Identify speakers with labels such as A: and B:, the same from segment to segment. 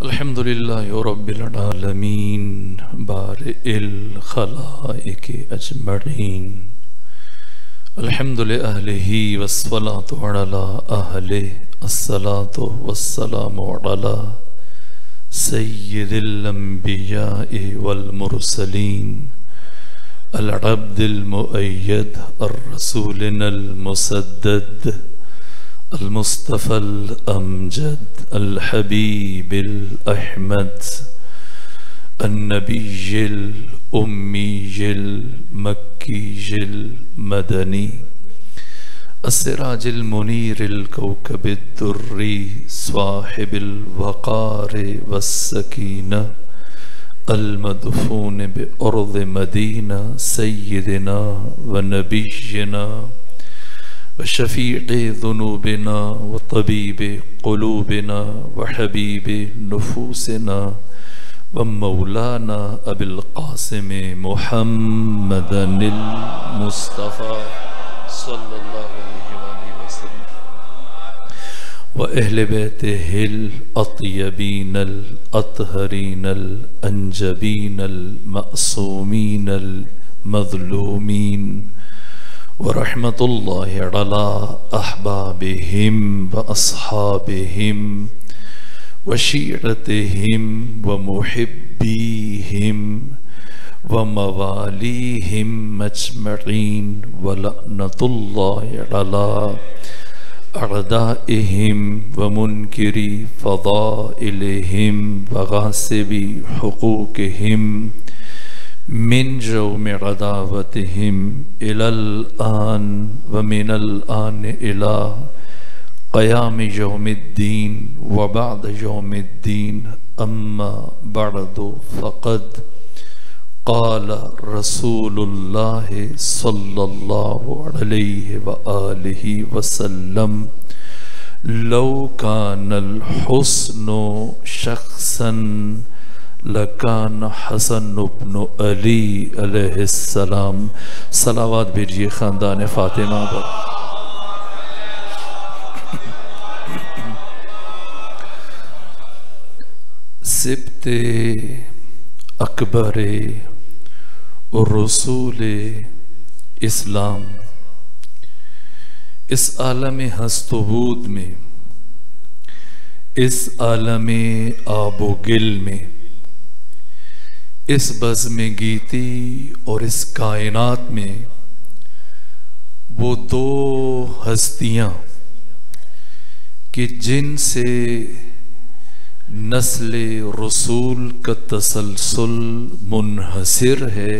A: अल्हम्दुलिल्लाहि रब्बिल आलमीन बारिइल खलाइक अजमईन अल्हम्दुलिल्लाहि अहलिही वस्सलातु अला अहलिही अस्सलातु वस्सलामु अला सय्यिदिल अंबियाइ वल मुरसलीन अल अब्दिल मुअय्यद अर रसूलिनल मुसद्दद अल मुस्तफ़ल अमजद अल हबीबिल अहमद अन्नबीयिल उम्मीयिल मक्कीयिल मदनी अस्सिराजिल मुनीरिल कौकबिद दुर्री स्वाहिबिल वक़ार वस्सकीना अल मदफून बिअर्ज़ मदीना सय्यिदिना व नबिय्यिना व शफ़ीक़े ज़ुनूबिना व तबीबे क़ुलूबिना व हबीबे नुफूसिना व मौलाना अबिल क़ासिम मुहम्मदनिल मुस्तफ़ा सल्लल्लाहु अलैहि वसल्लम व अहले बैतिहिल अत्यबीनल अतहरीनल अंजबीनल मअसूमीनल मज़लूमीन व रहमतुल्लाहि अला अहबाबिहिम व अस्हाबिहिम व शीअतिहिम व मुहिब्बीहिम व मवालीहिम अजमईन व लअनतुल्लाहि अला अअदाइहिम व मुनकिरी फ़ज़ाइलिहिम व गासिबी हुकूकिहिम मिन यौम अदावतिहिम इलल आन व मिनल आन इला क़याम यौमिद्दीन व बअद यौमिद्दीन अम्मा बअदु फ़क़द क़ाल रसूलुल्लाहि सल्लल्लाहु अलैहि व आलिहि वसल्लम लौ कानल हुस्नु शख़्सन लकान हसन इब्न अली अलैहिस्सलाम। सलावत भेजिए ख़ानदान फ़ातिमा पर। सिब्ते अकबरे और रसूले इस्लाम इस आलम हस्तबूद में, इस आलम आबोगिल में, इस बज़्म गीती और इस कायनात में वो दो हस्तियां कि जिनसे नस्ले रसूल का तसलसल मुनहसिर है,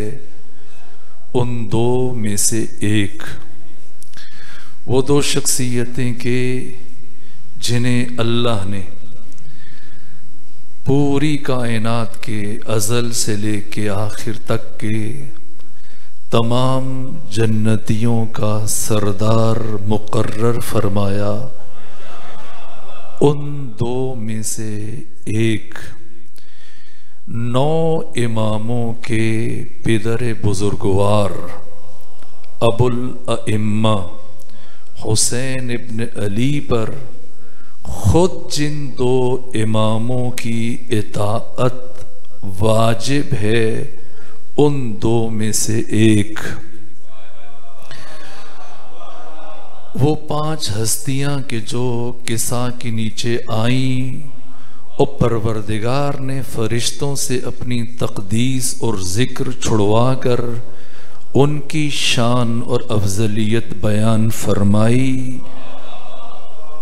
A: उन दो में से एक वो दो शख्सियतें के जिन्हें अल्लाह ने पूरी कायनात के अज़ल से लेके आखिर तक के तमाम जन्नतियों का सरदार मुकर्रर फरमाया, उन दो में से एक 9 इमामों के पिदर बुजुर्गवार अबुल अइम्मा हुसैन इब्न अली पर खुद जिन दो इमामों की इताअत वाजिब है, उन दो में से एक वो 5 हस्तियां के जो किसा के नीचे आईं और परवरदिगार ने फरिश्तों से अपनी तक़दीस और ज़िक्र छुड़वा कर उनकी शान और अफजलियत बयान फरमाई।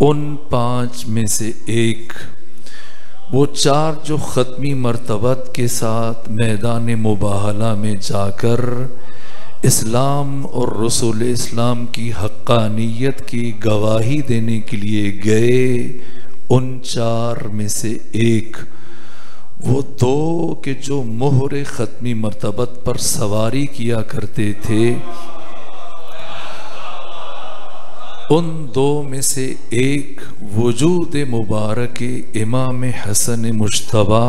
A: उन 5 में से एक वो 4 जो ख़त्मी मर्तबत के साथ मैदान मुबाहला में जाकर इस्लाम और रसूल इस्लाम की हक़्क़ानियत की गवाही देने के लिए गए, उन 4 में से एक वो 2 के जो मोहरे ख़त्मी मर्तबत पर सवारी किया करते थे, उन 2 में से एक वजूद मुबारक इमाम हसन मुज्तबा।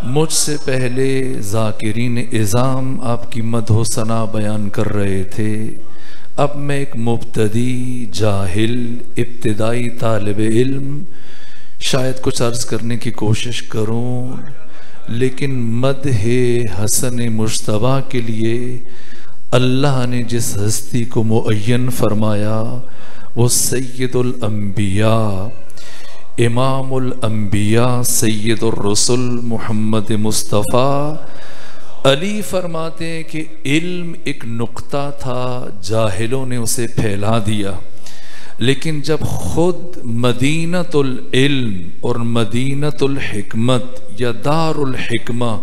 A: मुझसे पहले ज़ाकिरीन इज़ाम आपकी मदह सना बयान कर रहे थे। अब मैं एक मुब्तदी जाहिल इब्तिदाई तालिब इल्म शायद कुछ अर्ज करने की कोशिश करूं, लेकिन मदहे हसन मुश्तबा के लिए अल्लाह ने जिस हस्ती को मुअय्यन फरमाया वो सैयदुल अंबिया, इमामुल अंबिया, सैयदुर रसूल मोहम्मद मुस्तफ़ा अली फरमाते हैं कि इल्म एक नुक्ता था, जाहिलों ने उसे फैला दिया, लेकिन जब खुद मदीनतुल इल्म और मदीनतुल हिकमत या दारुल हिकमा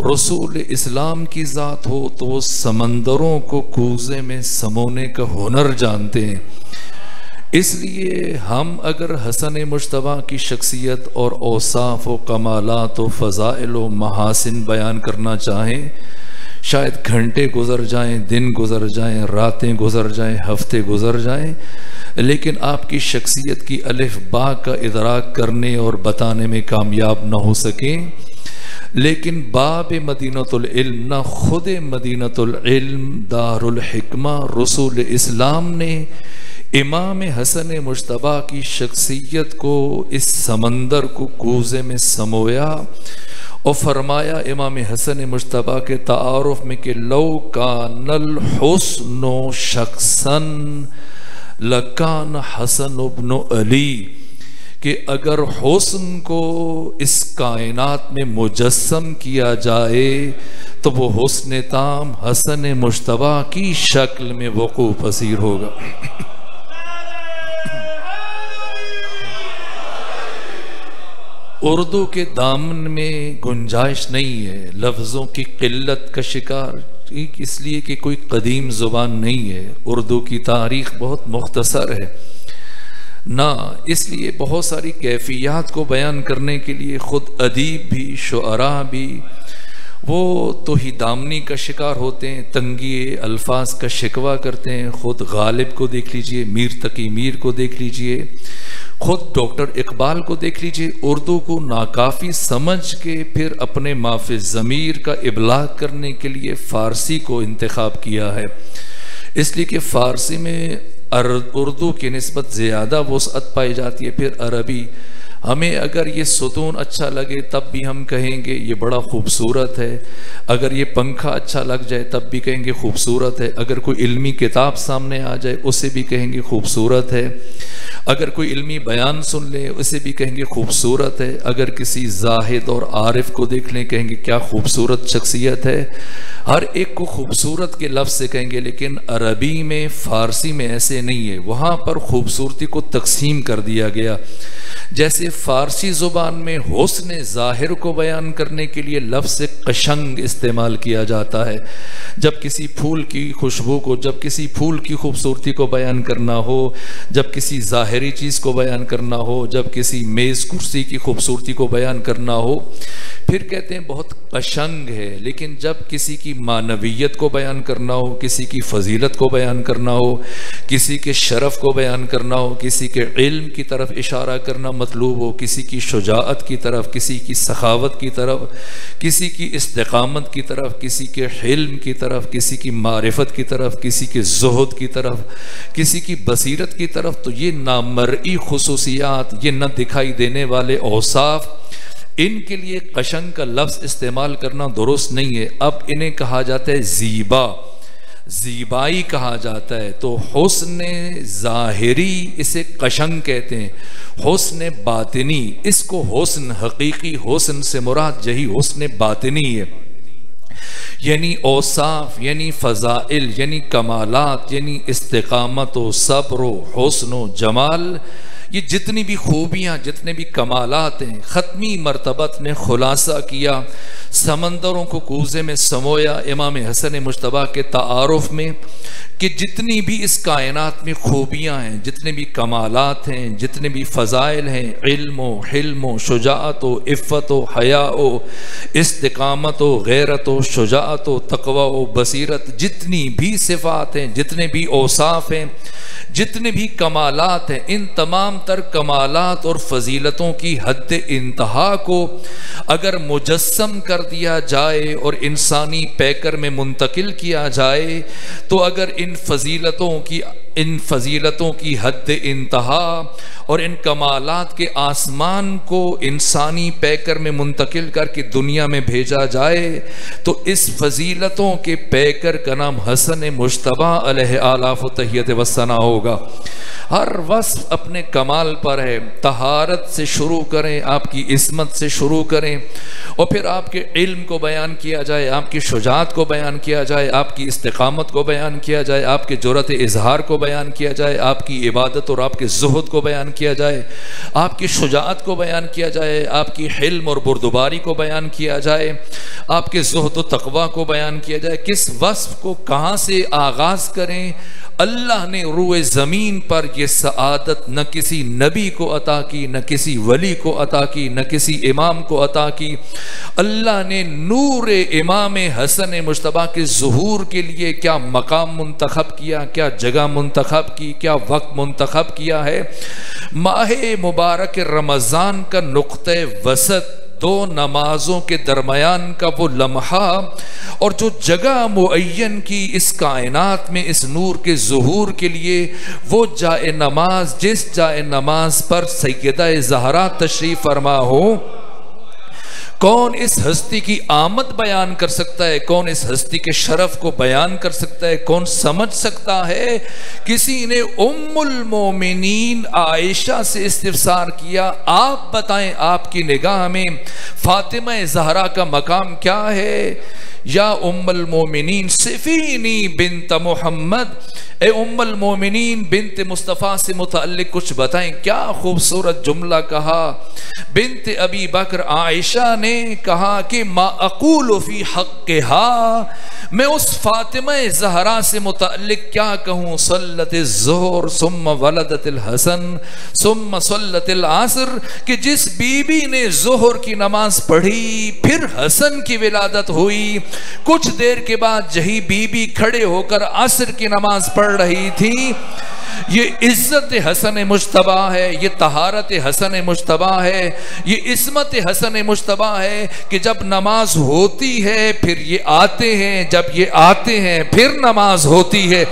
A: रसूल इस्लाम की ज़ात हो तो वो समंदरों को कूज़े में समोने का हुनर जानते हैं। इसलिए हम अगर हसन मुश्तबा की शख्सियत और औसाफ व कमालात व फ़ज़ाइल व महासिन बयान करना चाहें, शायद घंटे गुज़र जाएं, दिन गुज़र जाएं, रातें गुज़र जाएं, हफ्ते गुज़र जाएं, लेकिन आपकी शख्सियत की अलिफ बा का इदराक करने और बताने में कामयाब ना हो सकें। लेकिन बाब मदीनतुल इल्म, ना खुद मदीनतुल इल्म दारुल हिकमा रसूल इस्लाम ने इमाम हसन मुश्तबा की शख्सियत को इस समंदर को कूज़े में समोया और फरमाया इमाम हसन मुश्तबा के तारुफ में कि लौ कानल हुस्नो शख्सन लकान हसन इब्न अली, कि अगर हुस्न को इस कायनात में मुजस्सम किया जाए तो वो हुस्न ताम हसन मुश्तबा की शक्ल में वक़ू पसीर होगा। उर्दू के दामन में गुंजाइश नहीं है, लफ्ज़ों की किल्लत का शिकार इसलिए कि कोई कदीम ज़ुबान नहीं है, उर्दू की तारीख़ बहुत मुख्तसर है ना, इसलिए बहुत सारी कैफियत को बयान करने के लिए ख़ुद अदीब भी, शुअरा भी वो तो ही दामनी का शिकार होते हैं, तंगी अल्फाज का शिकवा करते हैं। ख़ुद गालिब को देख लीजिए, मीर तकी मीर को देख लीजिए, ख़ुद डॉक्टर इकबाल को देख लीजिए, उर्दू को नाकाफ़ी समझ के फिर अपने माफ़े ज़मीर का इबलाग करने के लिए फ़ारसी को इंतखाब किया है, इसलिए कि फ़ारसी में उर्दू की निस्बत ज़्यादा वुसअत पाई जाती है। फिर अरबी, हमें अगर ये सुतून अच्छा लगे तब भी हम कहेंगे ये बड़ा खूबसूरत है, अगर ये पंखा अच्छा लग जाए तब भी कहेंगे खूबसूरत है, अगर कोई इल्मी किताब सामने आ जाए उसे भी कहेंगे खूबसूरत है, अगर कोई इल्मी बयान सुन ले उसे भी कहेंगे खूबसूरत है, अगर किसी जाहिद और आरिफ को देख लें कहेंगे क्या खूबसूरत शख्सियत है। हर एक को खूबसूरत के लफ्ज़ से कहेंगे, लेकिन अरबी में फ़ारसी में ऐसे नहीं है, वहाँ पर खूबसूरती को तकसीम कर दिया गया। जैसे फ़ारसी ज़ुबान में हुस्न ज़ाहिर को बयान करने के लिए लफ्ज़ कशंग इस्तेमाल किया जाता है, जब किसी फूल की खुशबू को, जब किसी फूल की खूबसूरती को बयान करना हो, जब किसी ज़ाहिरी चीज़ को बयान करना हो, जब किसी मेज़ कुर्सी की खूबसूरती को बयान करना हो, फिर कहते हैं बहुत कशंग है। लेकिन जब किसी की मानवियत को बयान करना हो, किसी की फजीलत को बयान करना हो, किसी के शरफ़ को बयान करना हो, किसी के इल्म की तरफ इशारा करना मतलूब हो, किसी की शुजाअत की तरफ, किसी की सखावत की तरफ, किसी की इस्तिकामत की तरफ, किसी के हिल्म की तरफ, किसी की मारिफत की तरफ, किसी के ज़ुहद की तरफ, किसी की बसीरत की तरफ, तो ये नामर्ई खुसूसियात, ये न दिखाई देने वाले औसाफ, इनके लिए कशंग का लफ्ज़ इस्तेमाल करना दुरुस्त नहीं है। अब इन्हें कहा जाता है ज़ीबा, ज़ीबाई कहा जाता है। तो हुस्न ज़ाहिरी इसे कशंग कहते हैं, हुस्न बातिनी इसको हुस्न, हकीकी हुस्न से मुराद यही हुस्न बातिनी है, यानी औसाफ, यानी फ़ज़ाइल, यानी कमालात, यानी इस्तिकामत व सब्र व हुस्न व जमाल, ये जितनी भी खूबियाँ, जितने भी कमालात हैं, ख़त्मी मरतबत ने खुलासा किया, समंदरों को कूज़े में समोया इमाम हसन मुश्तबा के तारुफ में, कि जितनी भी इस कायनात में खूबियाँ हैं, जितने भी कमालात हैं, जितने भी फ़ज़ाइल हैं, इल्म व हिल्म व शुजाअत व इफ़्फ़त व हया व इस्तिकामत व गैरत व शुजाअत व तक़वा व बसीरत, जितनी भी सिफ़ात हैं, जितने भी औसाफ हैं, जितने भी कमालात हैं, इन तमाम तर कमालात और फजीलतों की हद इंतहा को अगर मुजस्सम कर दिया जाए और इंसानी पैकर में मुंतकिल किया जाए, तो अगर इन फजीलतों की इन फजीलतों की हद इंतहा और इन कमालात के आसमान को इंसानी पैकर में मुंतकिल करके दुनिया में भेजा जाए तो इस फजीलतों के पैकर का नाम हसन मुश्तबा अलैहि आलाफ तहियत वस्सना होगा। हर वस्फ अपने कमाल पर है। तहारत से शुरू करें, आपकी इस्मत से शुरू करें और फिर आपके इल्म को बयान किया जाए, आपकी शुजात को बयान किया जाए, आपकी इस्तिकामत को बयान किया जाए, आपके जुरत इजहार को बयान किया जाए, आपकी इबादत और आपके ज़ुहद को बयान किया जाए, आपकी शुजात को बयान किया जाए, आपकी हिल्म और बुर्दबारी को बयान किया जाए, आपके ज़ुहद और तक़वा को बयान किया जाए। किस वस्फ को कहाँ से आगाज़ करें? अल्लाह ने रूए ज़मीन पर यह सआदत न किसी नबी को अता की, न किसी वली को अता की, न किसी इमाम को अता की। अल्लाह ने नूर इमाम हसन मुश्तबा के ज़ुहूर के लिए क्या मकाम मुंतखब किया, क्या जगह मुंतखब की, क्या वक्त मुंतखब किया है। माह मुबारक रमज़ान का नुक्ते वसत, दो नमाजों के दरमियान का वो लम्हा और जो जगह मुअय्यन की इस कायनात में इस नूर के ज़ुहूर के लिए, वो जाए नमाज जिस जाए नमाज पर सैयदा ज़हरा तशरीफ़ फरमा हो, कौन इस हस्ती की आमद बयान कर सकता है? कौन इस हस्ती के शरफ को बयान कर सकता है? कौन समझ सकता है? किसी ने उम्मुल मोमिनीन आयशा से इस्तिफसार किया, आप बताएं आपकी निगाह में फातिमा ज़हरा का मकाम क्या है? या उम्मुल मोमिनीन सिफीनी बिन्त मोहम्मद, ए उम्मुल मोमिनीन बिन्त मुस्तफ़ा से मुतअल्लिक़ कुछ बताएं। क्या खूबसूरत जुमला कहा। बिन्त अबी बकर आयशा ने कहा कि मा अक़ूलु फ़ी हक़्क़िहा, मैं उस फातिमा ज़हरा से मुतअल्लिक़ क्या कहूँ। सल्लतिज़ ज़ुहर सुम्मा वलदतिल हसन सुम्मा सल्लतिल असर, कि जिस बीबी ने ज़ुहर की नमाज पढ़ी फिर हसन की विलादत हुई, कुछ देर के बाद जही बीबी खड़े होकर असर की नमाज पढ़ रही थी। ये इज्जत हसन मुश्तबा है, ये तहारत हसन मुश्तबा है, ये इस्मत हसन मुश्तबा है कि जब नमाज होती है फिर ये आते हैं, जब ये आते हैं फिर नमाज होती है।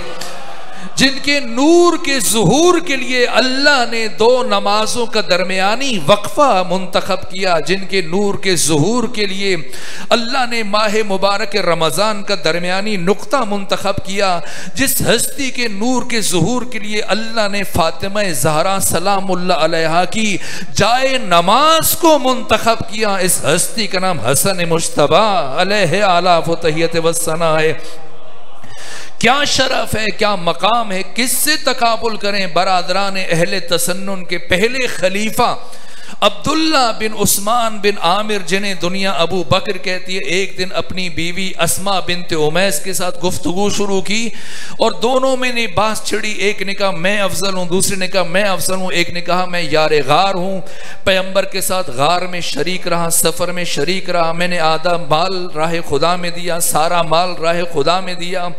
A: जिनके नूर के ज़ुहूर के लिए अल्लाह ने दो नमाजों का दरमियानी वक्फा मुंतखब किया, जिनके नूर के ज़ुहूर के लिए अल्लाह ने माह मुबारक रमज़ान का दरमियानी नुक्ता मुंतखब किया, जिस हस्ती के नूर के ज़ुहूर के लिए अल्लाह ने फातिमा ज़हरा सलामुल्लाह अलैहा की जाए नमाज को मुंतखब किया, इस हस्ती का नाम हसन मुश्तबा अलैहि आलाफ व तहियत वस्सना है। क्या शरफ है, क्या मकाम है, किससे तकाबुल करें। बरादरान अहले तसन्नुन के पहले खलीफा अब्दुल्ला बिन उस्मान बिन आमिर, जिन्हें दुनिया अबू बकर कहती है, एक दिन अपनी बीवी अस्मा बिन्त उमैस के साथ गुफ्तगू शुरू की और दोनों में ने बात छिड़ी। एक ने कहा मैं अफजल हूँ, दूसरे ने कहा मैं अफजल हूँ, एक ने कहा मैं यार गार हूँ, पैगंबर के साथ गार में शरीक रहा, सफ़र में शरीक रहा, मैंने आधा माल राह खुदा में दिया, सारा माल राह खुदा में दिया।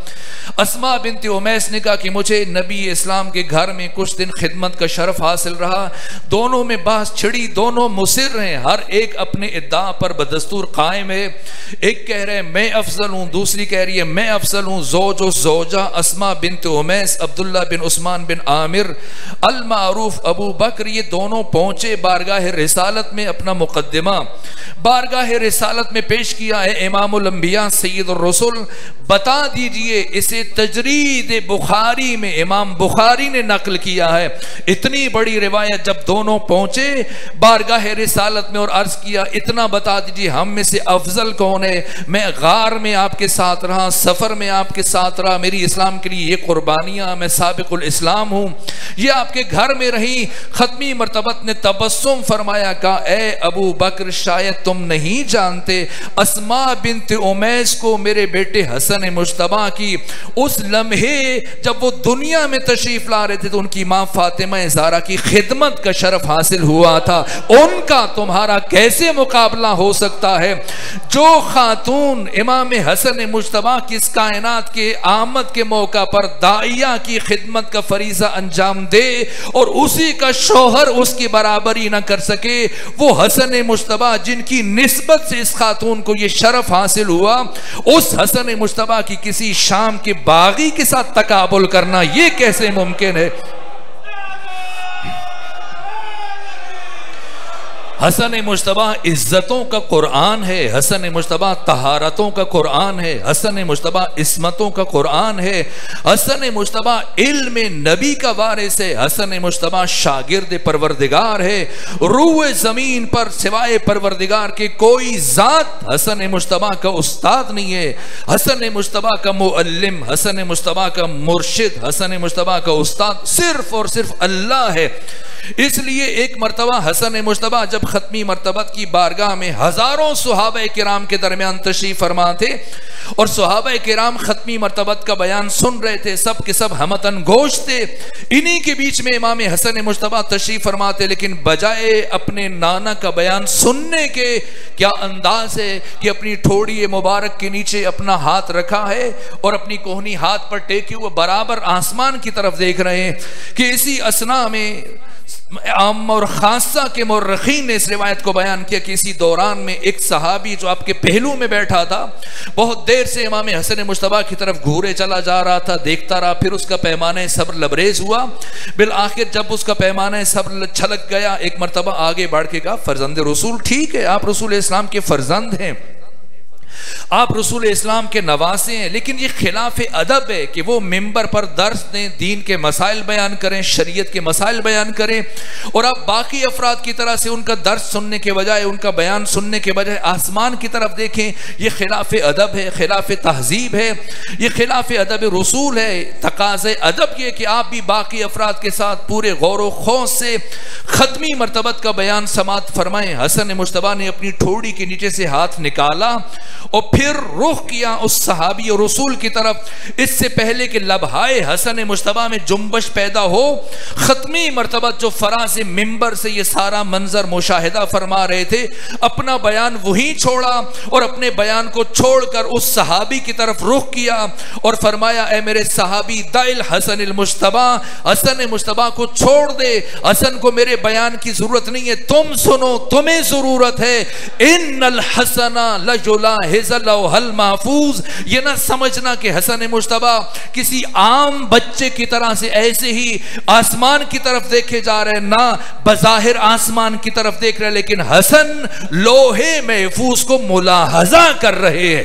A: अस्मा बिन्त उमैस ने कहा कि मुझे नबी इस्लाम के घर में कुछ दिन खिदमत का शरफ हासिल रहा। दोनों में बात छिड़ी, दोनों मुसिर हैं, हर एक अपने इद्दा पर बदस्तूर कायम है। एक कह रहे मैं अफजल हूँ, दूसरी कह रही है मैं अफजल हूँ। ज़ौज ज़ौजा अस्मा बिन्त उमैस, अब्दुल्ला बिन उस्मान बिन आमिर अल मारूफ अबू बकर, ये दोनों पहुंचे बारगाह रिसालत में। अपना मुकद्दिमा बारगाह रिसालत में पेश किया है। इमामुल अंबिया सय्यदुर रसूल, बता दीजिए, इसे तजरीद बुखारी में इमाम बुखारी ने नकल किया है। इतनी बड़ी रिवायत जब दोनों पहुंचे बारगाह रिसालत में और अर्ज किया, इतना बता दीजिए हम में से अफजल कौन है। मैं गार में आपके साथ रहा, सफर में आपके साथ रहा, मेरी इस्लाम के लिए ये कुर्बानियां, मैं साबिकुल इस्लाम हूं। ये आपके घर में रही। खत्मी मर्तबत ने तबस्सुम फरमाया, कहा ए अबू बकर, शायद तुम नहीं जानते अस्मा बिन्त उमैस को मेरे बेटे हसन मुश्तबा की उस लम्हे जब वो दुनिया में तशरीफ ला रहे थे तो उनकी मां फातिमा ज़हरा की खिदमत का शरफ हासिल हुआ था। उनका तुम्हारा कैसे मुकाबला हो सकता है। जो खातून इमाम हसन मुश्तबा की इस कायनात के आमद के मौका पर दाइया की खिदमत का फरीजा अंजाम दे और उसी का शौहर उसकी बराबरी न कर सके, वो हसन मुश्तबा जिनकी निस्बत से इस खातून को ये शरफ हासिल हुआ, उस हसन मुश्तबा मुश्तबा की किसी शाम के बागी के साथ तकाबुल करना, ये कैसे मुमकिन है? हसन मुश्तबा इज्जतों का कुरान है, हसन मुश्तबा तहारतों का कुरान है, हसन मुश्तबा इस्मतों का कुरान है, हसन मुश्तबा इल्म नबी का वारिस है, हसन मुश्तबा शागिर्द परवरदिगार है। रूए ज़मीन पर सिवाय परवरदिगार के कोई ज़ात हसन मुश्तबा का उस्ताद नहीं है, हसन मुश्तबा का मुअल्लिम, हसन मुश्तबा का मुर्शिद, हसन मुश्तबा का उस्ताद सिर्फ और सिर्फ अल्लाह है। इसलिए एक मरतबा हसन मुश्तबा जब खत्मी मरतबत की बारगाह में हजारों सुहाबा किराम के दरमियान तशरीफ फरमा थे और सुहाबा किराम खत्मी मरतबत का बयान सुन रहे थे, सब के सब हमतन गोश थे। इन्हीं के बीच में इमाम हसन मुश्तबा तशरीफ फरमाते, लेकिन बजाय अपने नाना का बयान सुनने के क्या अंदाज है कि अपनी ठोड़ी मुबारक के नीचे अपना हाथ रखा है और अपनी कोहनी हाथ पर टेके हुए बराबर आसमान की तरफ देख रहे हैं कि इसी असना में आम और खासा के मुर्रखीन ने इस रिवायत को बयान किया कि इसी दौरान में एक सहाबी जो आपके पहलू में बैठा था बहुत देर से इमाम हसन मुश्तबा की तरफ घूरे चला जा रहा था, देखता रहा, फिर उसका पैमाना सब्र लबरेज हुआ। बिल आखिर जब उसका पैमाना सब्र छलक गया, एक मरतबा आगे बढ़ के कहा, फर्जंद रसूल, ठीक है आप रसूल इस्लाम के फर्जंद हैं, आप रसूल इस्लाम के नवासे हैं, लेकिन ये खिलाफ अदब है कि वो मिंबर पर दर्स दें, दीन के मसाइल बयान करें, शरीयत के मसाइल बयान करें और आप बाकी अफराद की तरह से उनका दर्स सुनने के बजाय, उनका बयान सुनने के बजाय आसमान की तरफ देखें। ये खिलाफ अदब है, खिलाफ तहजीब है, ये खिलाफ अदब रसूल है। तकाज़े अदब ये कि आप भी बाकी अफराद के साथ पूरे गौर व खौफ से खत्मी मरतबत का बयान समात फरमाएं। हसन मुश्तबा ने अपनी ठोड़ी के नीचे से हाथ निकाला और फिर रुख किया उस सहाबी और रसूल की तरफ। इससे पहले कि लबहाए हसन मुश्तबा में जुम्बश पैदा हो, खत्मी मरतबत जो फराज मिंबर से ये सारा मंजर मुशाहिदा फरमा रहे थे, अपना बयान वहीं छोड़ा और अपने बयान को छोड़कर उस सहाबी की तरफ रुख किया और फरमाया, ए मेरे सहाबी दाइल हसन मुश्तबा, हसन मुश्तबा को छोड़ दे, हसन को मेरे बयान की जरूरत नहीं है, तुम सुनो, तुम्हें जरूरत है। इन्नल हसना लजुलाहिज़ल महफूज। ये ना समझना कि हसन मुश्तबा किसी आम बच्चे की तरह से ऐसे ही आसमान की तरफ देखे जा रहे हैं, ना बज़ाहिर आसमान की तरफ देख रहे, लेकिन हसन लोहे महफूज को मुलाहजा कर रहे हैं।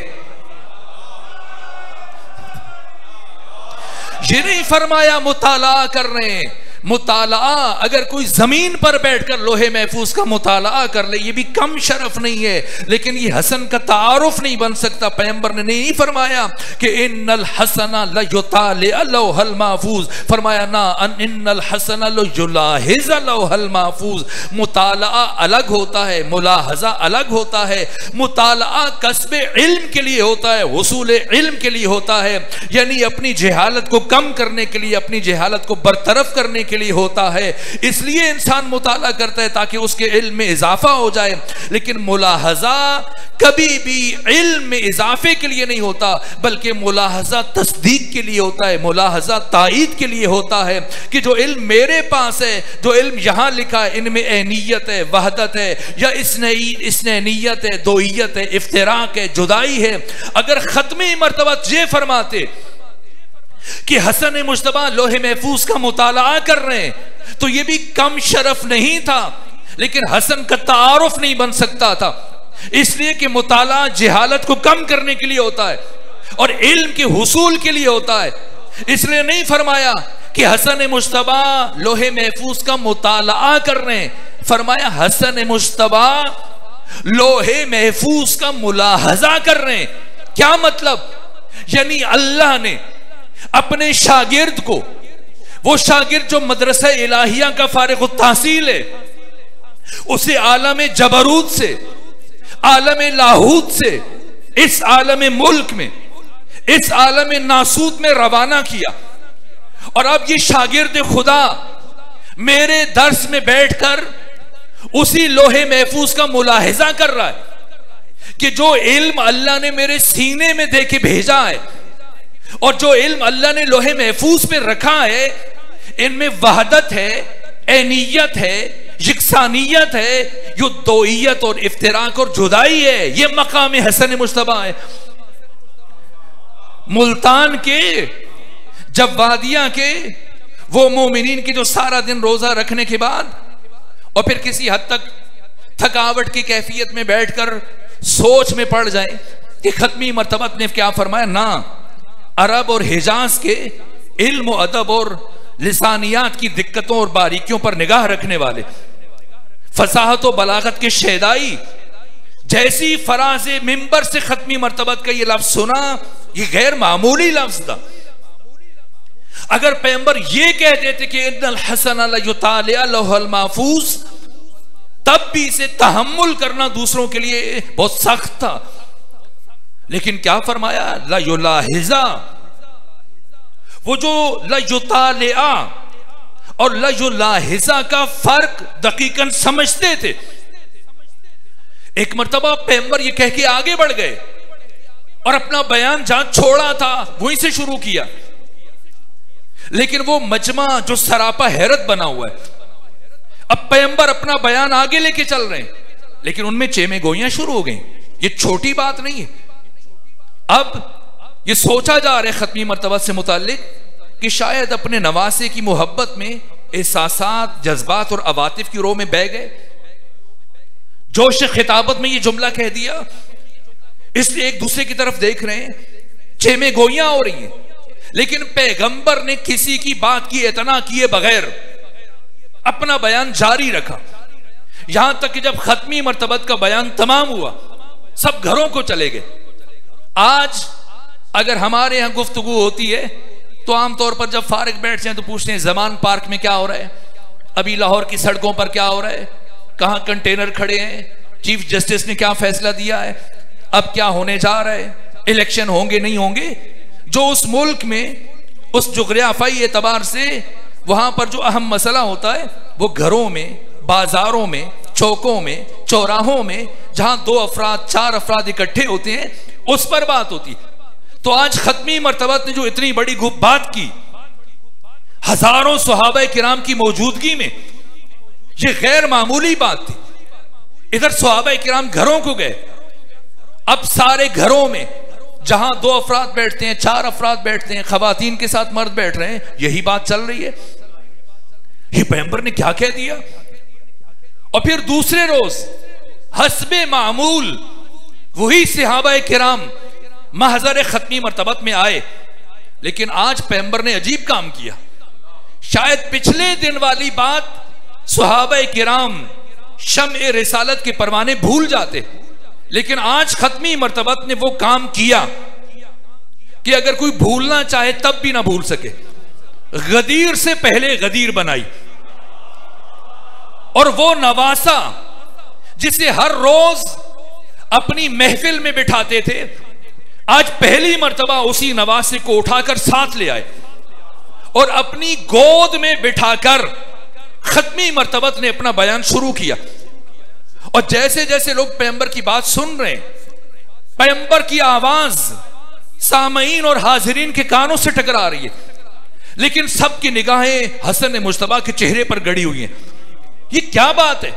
A: ये नहीं फरमाया मुताला कर रहे हैं। मुताला अगर कोई जमीन पर बैठकर लोहे महफूज का मुताला कर ले, ये भी कम शरफ नहीं है, लेकिन ये हसन का तारुफ नहीं बन सकता। पैगंबर ने नहीं फरमाया कि इन्नल हसना लयुतालिअल महफूज, फरमाया ना इन्नल हसना लयुलाहिज़ल महफूज। मुताला अलग होता है, मुलाहजा अलग होता है। मुताला कस्बे इल्म के लिए होता है, हुसूल इल्म के लिए होता है, यानी अपनी जहालत को कम करने के लिए, अपनी जहालत को बरतरफ करने के लिए होता है। इसलिए इंसान मुताला करता है ताकि उसके इल्म में इजाफा हो जाए। लेकिन मुलाहजा कभी भी इल्म में इजाफे के लिए नहीं होता, बल्कि मुलाहजा तस्दीक के लिए होता है, मुलाहजा ताईद के लिए होता है कि जो इल्म मेरे पास है, जो इल्म यहां लिखा है, इनमें एनीयत है, वहदत है, या इसनेनियत है, दोइयत है, इफ्तिराक है, जुदाई है। अगर खत्मी मर्तबा ये फरमाते कि हसन मुश्तबा लोहे महफूज का मुताला कर रहे हैं, तो यह भी कम शरफ नहीं था, लेकिन हसन का तारुफ नहीं बन सकता था, इसलिए कि मुताला जहालत को कम करने के लिए होता है और इल्म के हुसूल के लिए होता है। इसलिए नहीं फरमाया कि हसन मुश्तबा लोहे महफूज का मुताला कर रहे हैं, फरमाया हसन मुश्तबा लोहे महफूज का मुलाहजा कर रहे हैं। क्या मतलब? यानी अल्लाह ने अपने शागिर्द को, वो शागिर्द जो मदरसा इलाहिया का फारिग तहसील है, उसे आलम जबरूत से, आलम लाहूत से, इस आलम मुल्क में, इस आलम नासूत में रवाना किया। और अब ये शागिर्द खुदा मेरे दर्स में बैठकर उसी लोहे महफूज का मुलाहिजा कर रहा है कि जो इल्म अल्लाह ने मेरे सीने में दे के भेजा है और जो इल्म अल्लाह ने लोहे महफूज पे रखा है, इनमें वहदत है, एनीयत है, यकसानियत है, यो दोइयत और इफ्तिराक और जुदाई है। ये मकाम हसन मुश्तबा है। मुल्तान के, जब वादिया के वो मोमिनीन की जो सारा दिन रोजा रखने के बाद और फिर किसी हद तक थकावट की कैफियत में बैठकर सोच में पड़ जाए कि खत्मी मर्तबत ने क्या फरमाया। ना, अरब और हिजाज के इल्म और अदब और लिसानियात की दिक्कतों और बारीकियों पर निगाह रखने वाले, फसाहत और बलागत के शहदाई, जैसी फराज़े मिंबर से खत्मी मर्तबत का ये लफ्ज सुना, ये गैर मामूली लफ्ज था। अगर पैगंबर ये कह देते कि इन्नल हसन ला युतालिअ लौहल महफूज, तब भी इसे तहम्मुल करना दूसरों के लिए बहुत सख्त था। लेकिन क्या फरमाया, ला युलाहिजा। वो जो ला युतालिअ और ला युलाहिजा का फर्क दकीकन समझते थे। एक मर्तबा पैगंबर ये कह के आगे बढ़ गए और अपना बयान जहां छोड़ा था वहीं से शुरू किया, लेकिन वो मजमा जो सरापा हैरत बना हुआ है। अब पैगंबर अपना बयान आगे लेके चल रहे हैं, लेकिन उनमें चेमे गोइयां शुरू हो गई। ये छोटी बात नहीं है। अब ये सोचा जा रहा है खत्मी मर्तबा से मुताल्लिक कि शायद अपने नवासे की मोहब्बत में एहसासात, जज्बात और अवातिफ की रो में बह गए, जोश खिताबत में ये जुमला कह दिया, इसलिए एक दूसरे की तरफ देख रहे हैं, चेमे गोइयां हो रही हैं। लेकिन पैगंबर ने किसी की बात की इतना किए बगैर अपना बयान जारी रखा, यहां तक कि जब खत्मी मर्तबत का बयान तमाम हुआ, सब घरों को चले गए। आज अगर हमारे यहां गुफ्तगू होती है तो आमतौर पर जब फारिग बैठ जाए तो पूछते हैं जमान पार्क में क्या हो रहा है, अभी लाहौर की सड़कों पर क्या हो रहा है, कहां कंटेनर खड़े हैं, चीफ जस्टिस ने क्या फैसला दिया है, अब क्या होने जा रहा है, इलेक्शन होंगे नहीं होंगे। जो उस मुल्क में उस जुग्राफाई एतबार से वहां पर जो अहम मसला होता है वो घरों में, बाजारों में, चौकों में, चौराहों में, जहां 2 अफराद 4 अफराद इकट्ठे होते हैं, उस पर बात होती। तो आज खत्मी मर्तबत ने जो इतनी बड़ी बात की, हजारों सहाबा किराम की मौजूदगी में, ये गैर मामूली बात थी। इधर सहाबा किराम घरों को गए, अब सारे घरों में जहां 2 अफराद बैठते हैं, 4 अफराद बैठते हैं, खवातीन के साथ मर्द बैठ रहे हैं, यही बात चल रही है। ये पैगंबर ने क्या कह दिया। और फिर दूसरे रोज हस्बे मामूल वही सहाबा किराम महज़र खत्मी मर्तबत में आए, लेकिन आज पैगंबर ने अजीब काम किया। शायद पिछले दिन वाली बात सहाबा किराम शम्ए रिसालत के परवाने भूल जाते, लेकिन आज खत्मी मर्तबत ने वो काम किया कि अगर कोई भूलना चाहे तब भी ना भूल सके। गदीर से पहले गदीर बनाई, और वो नवासा जिसे हर रोज अपनी महफिल में बिठाते थे, आज पहली मर्तबा उसी नवासे को उठाकर साथ ले आए और अपनी गोद में बिठाकर खत्मी मर्तबत ने अपना बयान शुरू किया। और जैसे जैसे लोग पैगंबर की बात सुन रहे हैं, पैगंबर की आवाज सामईन और हाजिरीन के कानों से टकरा रही है, लेकिन सबकी निगाहें हसन मुज्तबा के चेहरे पर गड़ी हुई हैं। ये क्या बात है।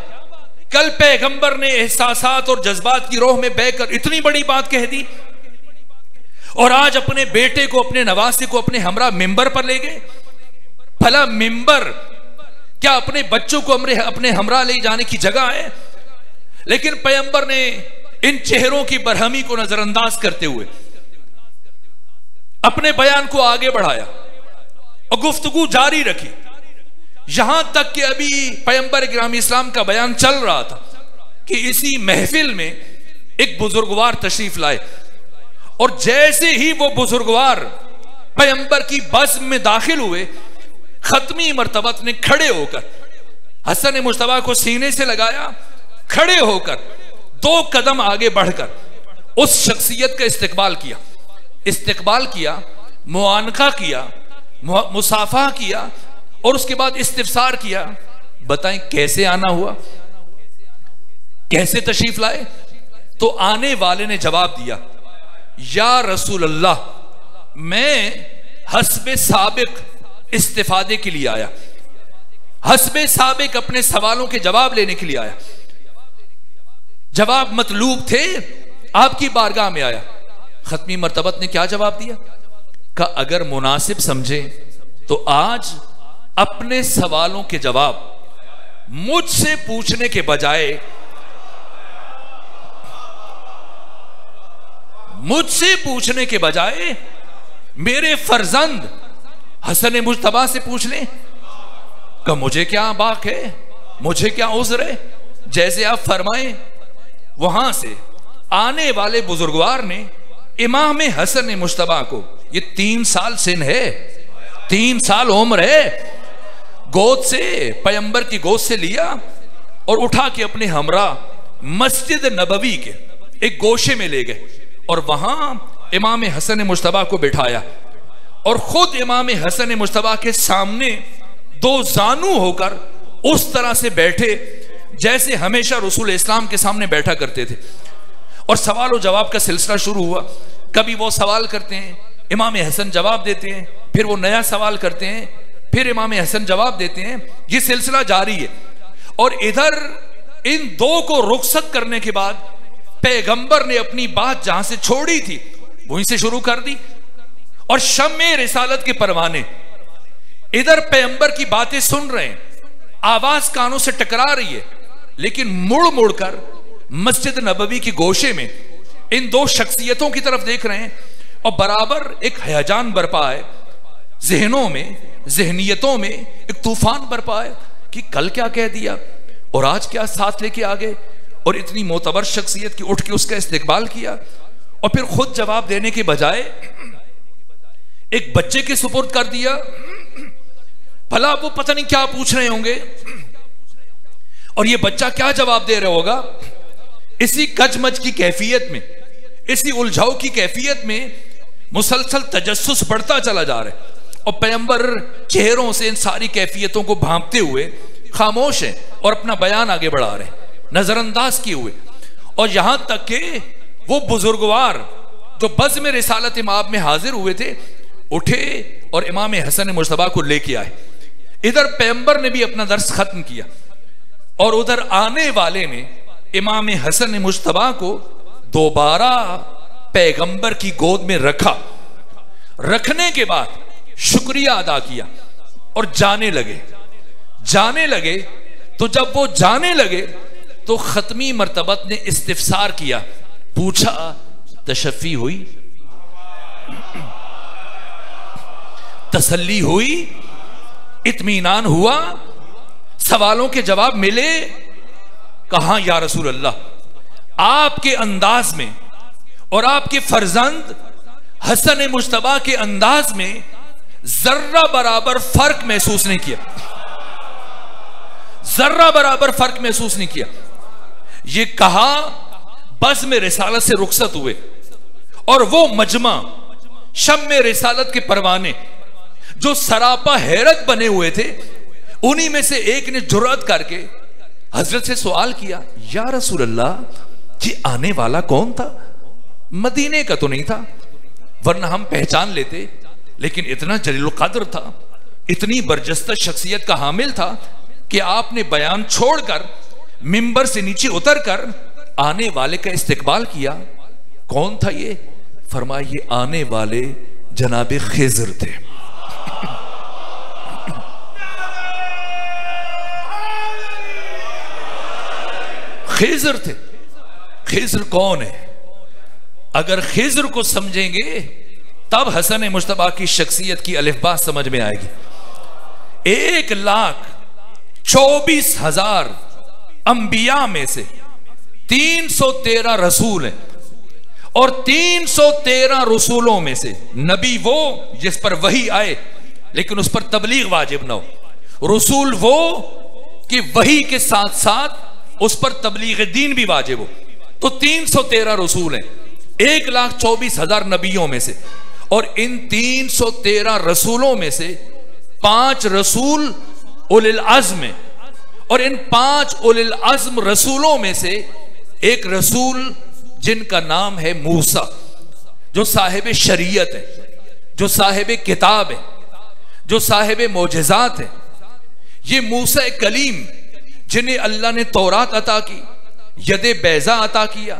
A: कल पैगंबर ने एहसासात और जज्बात की रोह में बहकर इतनी बड़ी बात कह दी, और आज अपने बेटे को, अपने नवासे को अपने हमरा मिंबर पर ले गए। भला मिंबर क्या अपने बच्चों को अपने हमरा ले जाने की जगह है? लेकिन पैगंबर ने इन चेहरों की बरहमी को नजरअंदाज करते हुए अपने बयान को आगे बढ़ाया और गुफ्तगू जारी रखी, यहां तक कि अभी पैगंबर गिरामी इस्लाम का बयान चल रहा था कि इसी महफिल में एक बुजुर्गवार तशरीफ लाए, और जैसे ही वो बुजुर्गवार पैगंबर की बज़्म में दाखिल हुए, खत्मी मर्तबत ने खड़े होकर हसन मुज्तबा को सीने से लगाया, खड़े होकर 2 कदम आगे बढ़कर उस शख्सियत का इस्तिकबाल किया, मुआनका किया, मुसाफा किया, और उसके बाद इस्तिफसार किया। बताएं कैसे आना हुआ, कैसे तशरीफ लाए? तो आने वाले ने जवाब दिया, या रसूल अल्लाह, मैं हस्बे साबिक इस्तिफादे के लिए आया, हस्बे साबिक अपने सवालों के जवाब लेने के लिए आया। जवाब मतलूब थे, आपकी बारगाह में आया। खत्मी मर्तबत ने क्या जवाब दिया? का अगर मुनासिब समझे तो आज अपने सवालों के जवाब मुझसे पूछने के बजाय मेरे फर्जंद हसन मुज्तबा से पूछ लें कि मुझे क्या बाक है, मुझे क्या उज़्र है। जैसे आप फरमाएं, वहां से आने वाले बुजुर्गवार ने इमाम हसन मुज्तबा को, ये 3 साल सिन है, 3 साल उम्र है, गोद से, पैगंबर की गोद से लिया और उठा के अपने हमरा मस्जिद नबवी के एक गोशे में ले गए और वहां इमाम हसन मुज्तबा को बिठाया और खुद इमाम हसन मुज्तबा के सामने 2 जानू होकर उस तरह से बैठे जैसे हमेशा रसूल इस्लाम के सामने बैठा करते थे। और सवाल और जवाब का सिलसिला शुरू हुआ। कभी वो सवाल करते हैं, इमाम हसन जवाब देते हैं, फिर वो नया सवाल करते हैं, फिर इमाम हसन जवाब देते हैं। ये सिलसिला जारी है। और इधर इन 2 को रुखसत करने के बाद पैगंबर ने अपनी बात जहां से छोड़ी थी वहीं से शुरू कर दी। और शम्मे रिसालत के परवाने इधर पैगंबर की बातें सुन रहे हैं, आवाज कानों से टकरा रही है, लेकिन मुड़ मुड़ कर मस्जिद नबवी की गोशे में इन 2 शख्सियतों की तरफ देख रहे हैं और बराबर एक हयाजान बरपा है जहनों में, जहनियतों में एक तूफान बरपा है कि कल क्या कह दिया और आज क्या साथ लेके आ गए। और इतनी मोतबर शख्सियत की उठ के उसका इस्तेकबाल किया और फिर खुद जवाब देने के बजाय एक बच्चे के सुपुर्द कर दिया। भला वो पता नहीं क्या पूछ रहे होंगे और ये बच्चा क्या जवाब दे रहा होगा। इसी कजमज की कैफियत में, इसी उलझाव की कैफियत में मुसलसल तजस्सुस बढ़ता चला जा रहा है और पैगंबर चेहरों से इन सारी कैफियतों को भांपते हुए खामोश हैं और अपना बयान आगे बढ़ा रहे हैं, नजरअंदाज किए हुए। और यहां तक कि वो बुजुर्गवार जो बज़्म में रिसालत इमाम में हाजिर हुए थे उठे और इमाम हसन मुज्तबा को लेके आए। इधर पैगंबर ने भी अपना दर्स खत्म किया और उधर आने वाले ने इमाम हसन मुज्तबा को दोबारा पैगंबर की गोद में रखा। रखने के बाद शुक्रिया अदा किया और जाने लगे। तो जब वो जाने लगे तो खत्मी मर्तबत ने इस्तिफसार किया, पूछा तशफ़ी हुई, तसल्ली हुई, इत्मीनान हुआ, सवालों के जवाब मिले। कहा या रसूल अल्लाह, आपके अंदाज में और आपके फर्जंद हसन मुज्तबा के अंदाज में जर्रा बराबर फर्क महसूस नहीं किया, जर्रा बराबर फर्क महसूस नहीं किया। ये कहा बस में रिसालत से रुखसत हुए और वो मजमा शम्मे रिसालत के परवाने जो सरापा हैरत बने हुए थे, उन्हीं में से एक ने जुर्रत करके हजरत से सवाल किया, या रसूल अल्लाह, ये आने वाला कौन था? मदीने का तो नहीं था, वरना हम पहचान लेते, लेकिन इतना जलील कद्र था, इतनी बरजस्ता शख्सियत का हामिल था कि आपने बयान छोड़कर मिंबर से नीचे उतरकर आने वाले का इस्तेकबाल किया। कौन था ये? फरमाया, ये आने वाले जनाबे खिज़र थे। खिज़र थे। खिज़र कौन है? अगर खिज़र को समझेंगे तब हसन मुज्तबा की शख्सियत की अलिफबा समझ में आएगी। 1,24,000 अंबिया में से 313 रसूल हैं और 313 रसूलों में से नबी वो जिस पर वही आए लेकिन उस पर तबलीग वाजिब ना हो, रसूल वो कि वही के साथ साथ उस पर तबलीग दीन भी वाजिब हो। तो 313 रसूल हैं 1,24,000 नबियों में से, और इन 313 रसूलों में से 5 रसूल उलिल अज़्म में, और इन 5 उलिल अज़्म रसूलों में से एक रसूल जिनका नाम है मूसा, जो साहिब शरीयत है, जो साहिब किताब है, जो साहिब मोजज़ात है। ये मूसा कलीम जिन्हें अल्लाह ने तौरात अता की, यदे बैज़ा अता किया,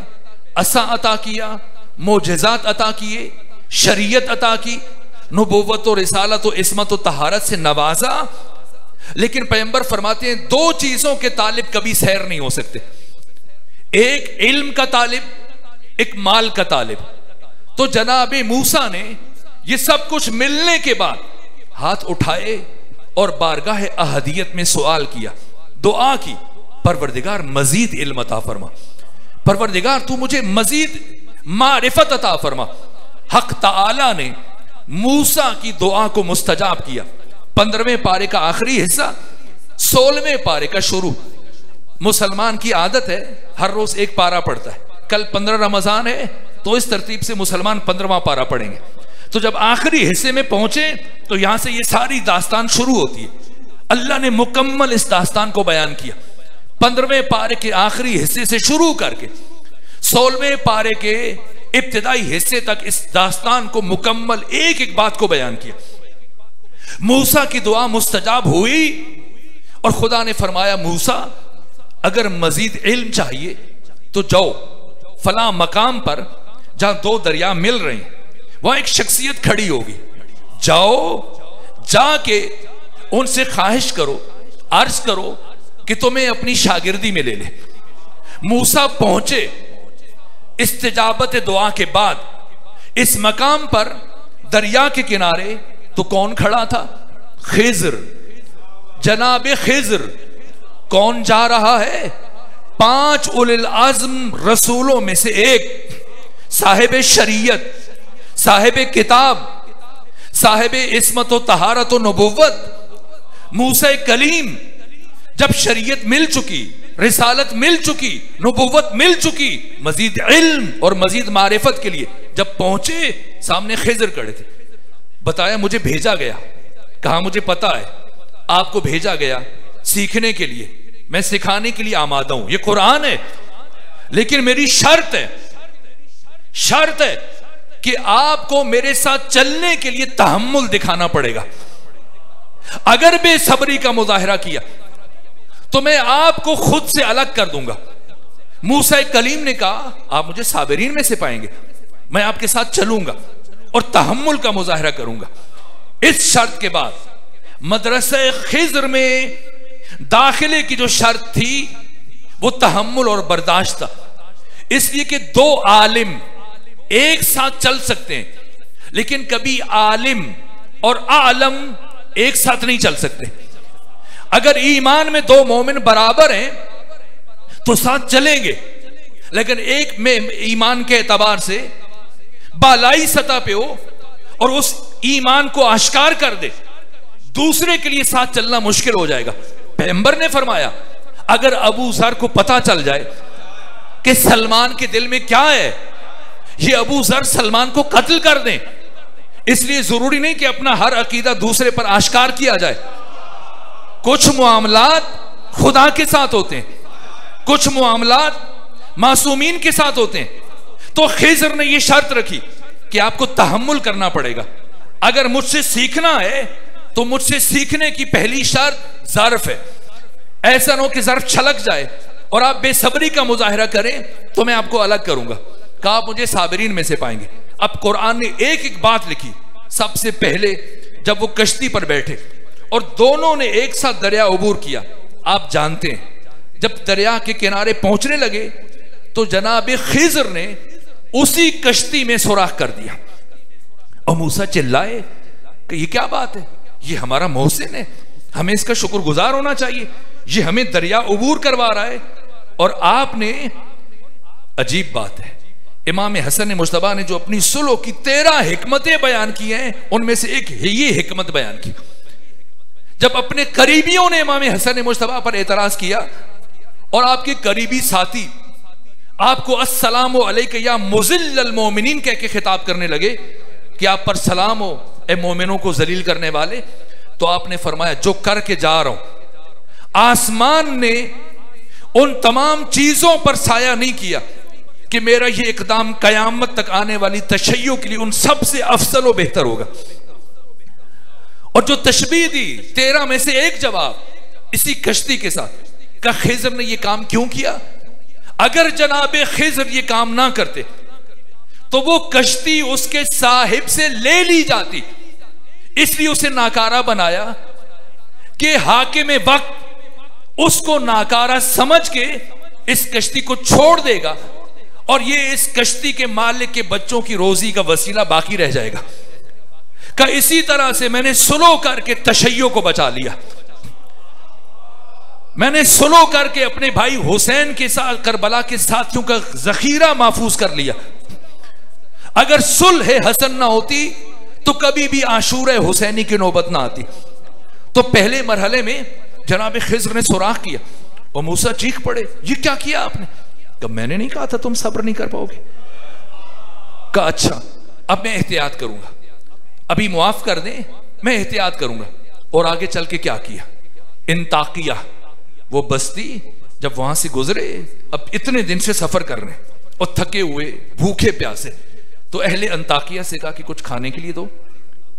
A: असा अता किया, मोजज़ात अता किए, शरीयत अता की, नबुव्वत और रिसालत और इस्मत और तहारत से नवाजा, लेकिन पैगंबर फरमाते हैं दो चीजों के तालिब कभी सैर नहीं हो सकते, एक इल्म का तालिब, एक माल का तालिब। तो जनाब मूसा ने ये सब कुछ मिलने के बाद हाथ उठाए और बारगाह अहदियत में सवाल किया, दुआ की, परवरदिगार मजीद इल्म अता फरमा, परवरदिगार तू मुझे मजीद मारिफत अता फरमा। हक ताला ने मूसा की दुआ को मुस्तजाब किया। 15वें पारे का आखिरी हिस्सा, 16वें पारे का शुरू। मुसलमान की आदत है हर रोज एक पारा पढ़ता है। कल 15 रमजान है तो इस तरतीब से मुसलमान 15वां पारा पढ़ेंगे। तो जब आखिरी हिस्से में पहुंचे तो यहां से ये सारी दास्तान शुरू होती है। अल्लाह ने मुकम्मल इस दास्तान को बयान किया। 15वें पारे के आखिरी हिस्से से शुरू करके 16वें पारे के इब्तिदाई हिस्से तक इस दास्तान को मुकम्मल एक एक बात को बयान किया। मूसा की दुआ मुस्तजाब हुई और खुदा ने फरमाया, मूसा अगर मजीद इल्म चाहिए तो जाओ फला मकाम पर जहां दो दरिया मिल रहे हैं, वहां एक शख्सियत खड़ी होगी, जाओ जाके उनसे ख्वाहिश करो, अर्ज करो कि तुम्हें अपनी शागिर्दी में ले ले। मूसा पहुंचे। इस्तिजाबत दुआ के बाद इस मकाम पर दरिया के किनारे तो कौन खड़ा था? खिज़र, जनाब खिज़र। कौन जा रहा है? 5 उलिल आज़म रसूलों में से एक, साहिब शरीयत, साहिब किताब, साहिब इस्मत व तहारत व नबुव्वत, मूसा कलीम। जब शरीयत मिल चुकी, रिसालत मिल चुकी, नबुव्वत मिल चुकी, मजीद इल्म और मजीद मारिफत के लिए जब पहुंचे, सामने खिज़र खड़े थे। बताया मुझे भेजा गया, कहा मुझे पता है आपको भेजा गया सीखने के लिए, मैं सिखाने के लिए आमादा हूं, ये कुरान है, लेकिन मेरी शर्त है कि आपको मेरे साथ चलने के लिए तहम्मुल दिखाना पड़ेगा। अगर बेसब्री का मुजाहिरा किया तो मैं आपको खुद से अलग कर दूंगा। मूसा कलीम ने कहा, आप मुझे साबिरीन में से पाएंगे, मैं आपके साथ चलूंगा और तहम्मुल का मुजाहिरा करूंगा। इस शर्त के बाद मदरसे खिज़र में दाखिले की जो शर्त थी वो तहम्मुल और बर्दाश्त था, इसलिए कि 2 आलिम एक साथ चल सकते हैं, लेकिन कभी आलिम और आलम एक साथ नहीं चल सकते। अगर ईमान में 2 मोमिन बराबर हैं तो साथ चलेंगे, लेकिन एक में ईमान के एतबार से बालाई सतह पे हो और उस ईमान को आश्कार कर दे, दूसरे के लिए साथ चलना मुश्किल हो जाएगा। पैगंबर ने फरमाया, अगर अबू ज़र को पता चल जाए कि सलमान के दिल में क्या है, ये अबू ज़र सलमान को कत्ल कर दें, इसलिए जरूरी नहीं कि अपना हर अकीदा दूसरे पर आश्कार किया जाए। कुछ मामलात खुदा के साथ होते हैं, कुछ मामलात मासूमीन के साथ होते हैं। तो खिज़र ने यह शर्त रखी कि आपको तहम्मुल करना पड़ेगा। अगर मुझसे सीखना है तो मुझसे सीखने की पहली शर्त ज़र्फ है। ऐसा ना हो कि ज़र्फ छलक जाए और आप बेसब्री का मुजाहिरा करें तो मैं आपको अलग करूंगा। कहा आप मुझे साबिरीन में से पाएंगे। अब कुरान ने एक एक बात लिखी। सबसे पहले जब वो कश्ती पर बैठे और दोनों ने एक साथ दरिया अबूर किया, आप जानते हैं जब दरिया के किनारे पहुंचने लगे तो जनाब खिज़र ने उसी कश्ती में सुराख कर दिया और मूसा चिल्लाए कि ये क्या बात है, ये हमारा मोहसिन है, हमें इसका शुक्रगुजार होना चाहिए, ये हमें दरिया अबूर करवा रहा है और आपने। अजीब बात है, इमाम हसन मुश्तबा ने जो अपनी सुलह की 13 हिकमतें बयान की हैं, उनमें से एक ये हिकमत बयान की। जब अपने करीबियों ने इमाम हसन मुश्तबा पर एतराज किया और आपके करीबी साथी आपको अस्सलामु अलैका या मुज़िल्लल मोमिनीन कह के खिताब करने लगे कि आप पर सलाम हो ए मोमिनों को जलील करने वाले, तो आपने फरमाया जो करके जा रहा हूं, आसमान ने उन तमाम चीजों पर साया नहीं किया कि मेरा ये इकदाम कयामत तक आने वाली तशय्यो के लिए उन सबसे अफजल व बेहतर होगा। और जो तशबीह दी 13 में से एक जवाब इसी कश्ती के साथ का, खिज़र ने यह काम क्यों किया? अगर जनाब खिज़र ये काम ना करते तो वो कश्ती उसके साहिब से ले ली जाती इसलिए उसे नाकारा बनाया कि हाकिम वक्त उसको नाकारा समझ के इस कश्ती को छोड़ देगा और ये इस कश्ती के मालिक के बच्चों की रोजी का वसीला बाकी रह जाएगा। का इसी तरह से मैंने सुलह करके तशय्यो को बचा लिया। मैंने सुलह करके अपने भाई हुसैन के साथ करबला के साथियों का जखीरा महफूज कर लिया। अगर सुलह हसन ना होती तो कभी भी आशूरा हुसैनी की नौबत ना आती। तो पहले मरहले में जनाब खिज़र ने सुराख किया और मूसा चीख पड़े, ये क्या किया आपने? कहा मैंने नहीं कहा था तुम सब्र नहीं कर पाओगे। कहा अच्छा अब मैं एहतियात करूंगा, अभी मुआफ कर दें, मैं एहतियात करूंगा। और आगे चल के क्या किया? इंताकिया वो बस्ती जब वहां से गुजरे, अब इतने दिन से सफर कर रहे हैं और थके हुए भूखे प्यासे, तो अहले अंताकिया से कहा कि कुछ खाने के लिए दो,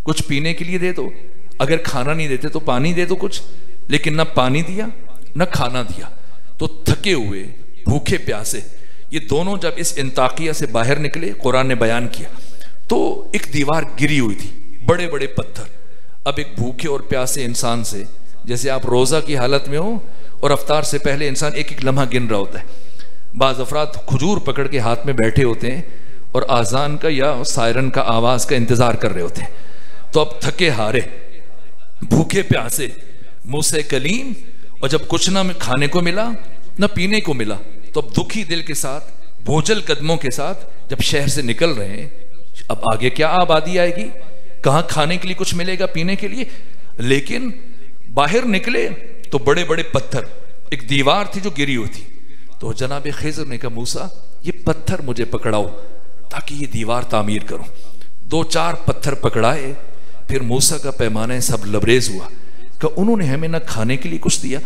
A: कुछ पीने के लिए दे दो, अगर खाना नहीं देते तो पानी दे दो कुछ। लेकिन ना पानी दिया ना खाना दिया। तो थके हुए भूखे प्यासे ये दोनों जब इस इंताकिया से बाहर निकले, कुरान ने बयान किया तो एक दीवार गिरी हुई थी, बड़े बड़े पत्थर। अब एक भूखे और प्यासे इंसान से, जैसे आप रोजा की हालत में हो और अफ्तार से पहले इंसान एक एक लम्हा गिन रहा होता है। बाज अफराद खजूर पकड़ के हाथ में बैठे होते हैं और आजान का या सायरन का आवाज का इंतजार कर रहे होते हैं। तो अब थके हारे भूखे प्यासे मूसा कलीम, और जब कुछ ना खाने को मिला ना पीने को मिला, तो अब दुखी दिल के साथ, बोझल कदमों के साथ जब शहर से निकल रहे हैं, अब आगे क्या आबादी आएगी, कहां खाने के लिए कुछ मिलेगा पीने के लिए। लेकिन बाहर निकले तो बड़े बड़े पत्थर, एक दीवार थी जो गिरी हुई थी। तो जनाब खिज़र ने कहा मूसा ये पत्थर मुझे पकड़ाओ ताकि ये दीवार तामीर करूं। 2-4 पत्थर पकड़ाए, फिर मूसा का पैमाना सब लबरेज हुआ कि उन्होंने हमें न खाने के लिए कुछ दिया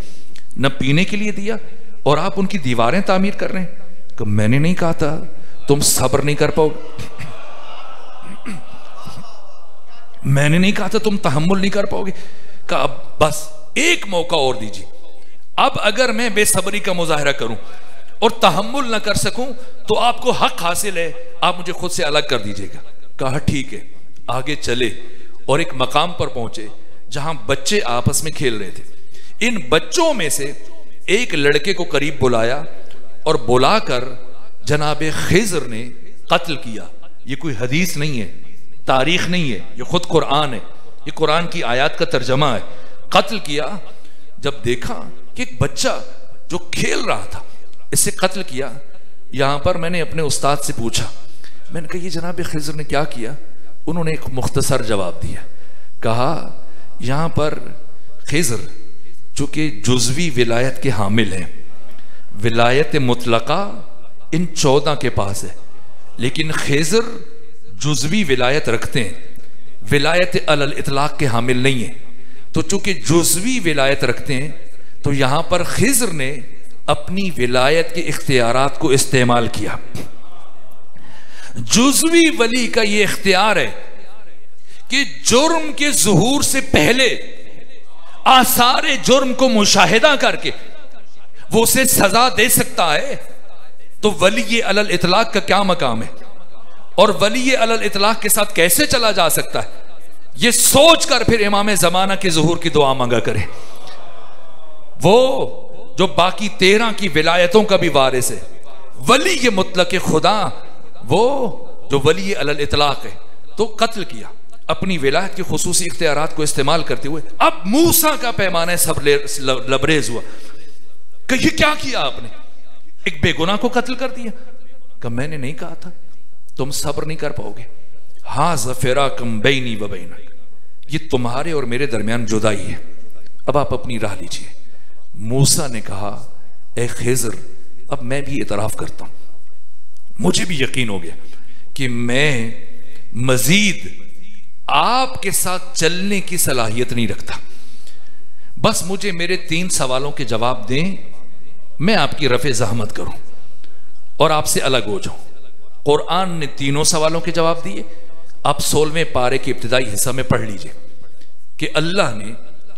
A: न पीने के लिए दिया और आप उनकी दीवारें तामीर कर रहे हैं। कि मैंने नहीं कहा था तुम सब्र नहीं कर पाओगे, मैंने नहीं कहा था तुम तहम्मुल नहीं कर पाओगे। कहा अब बस एक मौका और दीजिए, अब अगर मैं बेसब्री का मुजाहरा करूं और तहम्मुल ना कर सकूं तो आपको हक हासिल है, आप मुझे खुद से अलग कर दीजिएगा। कहा ठीक है। आगे चले और एक मकाम पर पहुंचे जहां बच्चे आपस में खेल रहे थे। इन बच्चों में से एक लड़के को करीब बुलाया और बुलाकर जनाब खिज़र ने कत्ल किया। ये कोई हदीस नहीं है, तारीख नहीं है, ये खुद कुरान है, ये कुरान की आयत का तर्जमा है। कत्ल किया। जब देखा कि एक बच्चा जो खेल रहा था इससे कत्ल किया। यहां पर मैंने अपने उस्ताद से पूछा, मैंने कहा ये जनाब खिज़र ने क्या किया? उन्होंने एक मुख्तसर जवाब दिया। कहा यहां पर खिज़र चूंकि जुज़वी विलायत के हामिल हैं, विलायत मुतलका इन 14 के पास है, लेकिन खिज़र जुज़वी विलायत रखते हैं, विलायत अलल इतलाक के हामिल नहीं है। तो चूंकि जुज़वी विलायत रखते हैं तो यहां पर खिज़र ने अपनी विलायत के इख्तियारात को इस्तेमाल किया। जुज़वी वली का यह इख्तियार है कि जुर्म के ज़ुहूर से पहले आसारे जुर्म को मुशाहिदा करके वो उसे सजा दे सकता है। तो वली अलल इतलाक का क्या मकाम है और वली अलल इतलाक के साथ कैसे चला जा सकता है, ये सोच कर फिर इमाम ज़माना के ज़ुहूर की दुआ मांगा करे। वो जो बाकी 13 की विलायतों का भी वारिस है, वली ये मुतलक खुदा, वो जो वली अलल इतलाक है। तो कत्ल किया अपनी विलायत के खुसूसी इख्तियारात को इस्तेमाल करते हुए। अब मूसा का पैमाना सब लबरेज हुआ कि ये क्या किया आपने, एक बेगुनाह को कत्ल कर दिया। कि मैंने नहीं कहा था तुम सब्र नहीं कर पाओगे। हाज़ा फ़िराक़ुम बैनी व बैनक, ये तुम्हारे और मेरे दरमियान जुदाई है, अब आप अपनी राह लीजिए। मूसा ने कहा ए खिज़र अब मैं भी इतराफ़ करता हूं, मुझे भी यकीन हो गया कि मैं मजीद आपके साथ चलने की सलाहियत नहीं रखता। बस मुझे मेरे 3 सवालों के जवाब दें, मैं आपकी रफ़े ज़हमत करूं और आपसे अलग हो जाऊं। कुरान ने 3 सवालों के जवाब दिए। आप 16वें पारे के इब्तिदाई हिस्सा में पढ़ लीजिए कि अल्लाह ने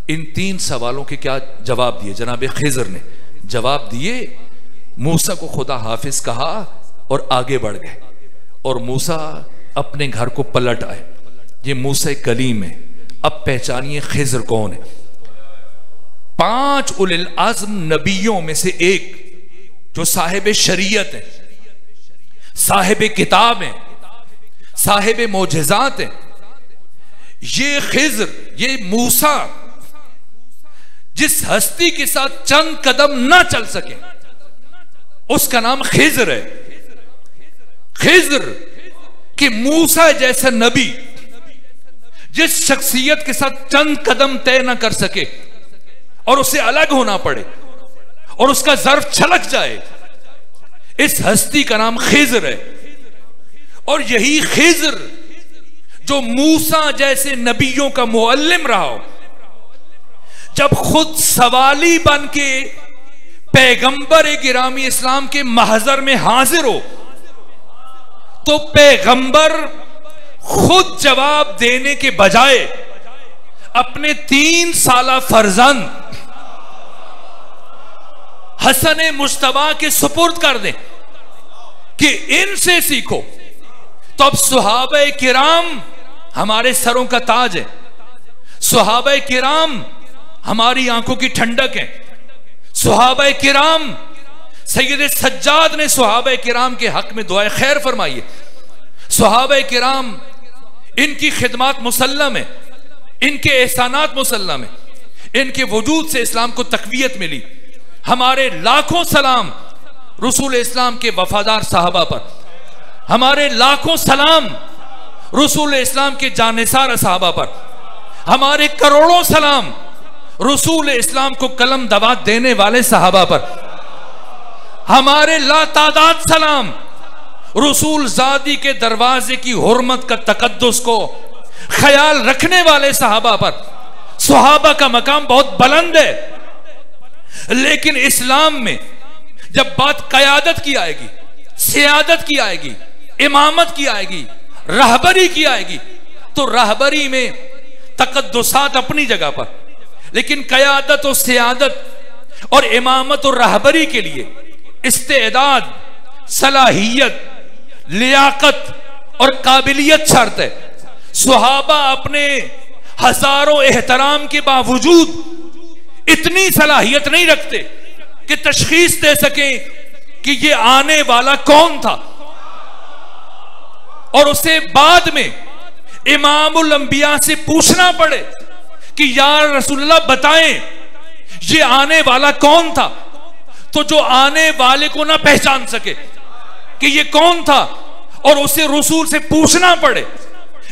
A: इन 3 सवालों के क्या जवाब दिए। जनाब खिज़र ने जवाब दिए, मूसा को खुदा हाफिज कहा और आगे बढ़ गए, और मूसा अपने घर को पलट आए। ये मूसा कलीम है, अब पहचानिए खिज़र कौन है। 5 उलिल आज़म नबियों में से एक, जो साहिब शरीयत है, साहिब किताब है, साहिब मोजज़ात है, ये खिज़र, ये मूसा, जिस हस्ती के साथ चंद कदम ना चल सके उसका नाम खिज़र है। खिज़र कि मूसा जैसा नबी जिस शख्सियत के साथ चंद कदम तय ना कर सके और उससे अलग होना पड़े और उसका ज़र्फ छलक जाए, इस हस्ती का नाम खिज़र है। और यही खिज़र जो मूसा जैसे नबियों का मुअल्लिम रहा हो, जब खुद सवाली बन के पैगंबर गिरामी इस्लाम के महज़र में हाजिर हो, तो पैगंबर खुद जवाब देने के बजाय अपने 3 साला फर्जंद हसन मुश्तबा के सुपुर्द कर दें कि इनसे सीखो। तो अब सुहाबे किराम हमारे सरों का ताज है, सुहाबे किराम हमारी आंखों की ठंडक है। सुहाबे किराम, सैयद सज्जाद ने सुहाबे किराम के हक में दुआए खैर फरमाई है। सुहाबे किराम, इनकी खिदमत मुसल्लम है, इनके एहसानात मुसल्लम है, इनके वजूद से इस्लाम को तकवीयत मिली। हमारे लाखों सलाम रसूल इस्लाम के वफादार साहबा पर, हमारे लाखों सलाम रसूल इस्लाम के जानिसार साहबा पर, हमारे करोड़ों सलाम रसूल इस्लाम को कलम दवात देने वाले साहबा पर, हमारे लातादाद सलाम रसूल ज़ादी के दरवाजे की हुर्मत का तकद्दुस को ख्याल रखने वाले साहबा पर। सहाबा का मकाम बहुत बुलंद है, लेकिन इस्लाम में जब बात क़यादत की आएगी, सियादत की आएगी, इमामत की आएगी, रहबरी की आएगी, तो रहबरी में तकद्दुसात अपनी जगह पर, लेकिन क़यादत और सियादत और इमामत और रहबरी के लिए इस्तेदाद, सलाहियत, लियाकत और काबिलियत शर्त है। सुहाबा अपने हजारों एहतराम के बावजूद इतनी सलाहियत नहीं रखते कि तशखीस दे सकें कि ये आने वाला कौन था, और उसे बाद में इमामुल अंबिया से पूछना पड़े कि यार रसूलुल्लाह बताएं ये आने वाला कौन था। तो जो आने वाले को ना पहचान सके कि ये कौन था और उसे रसूल से पूछना पड़े,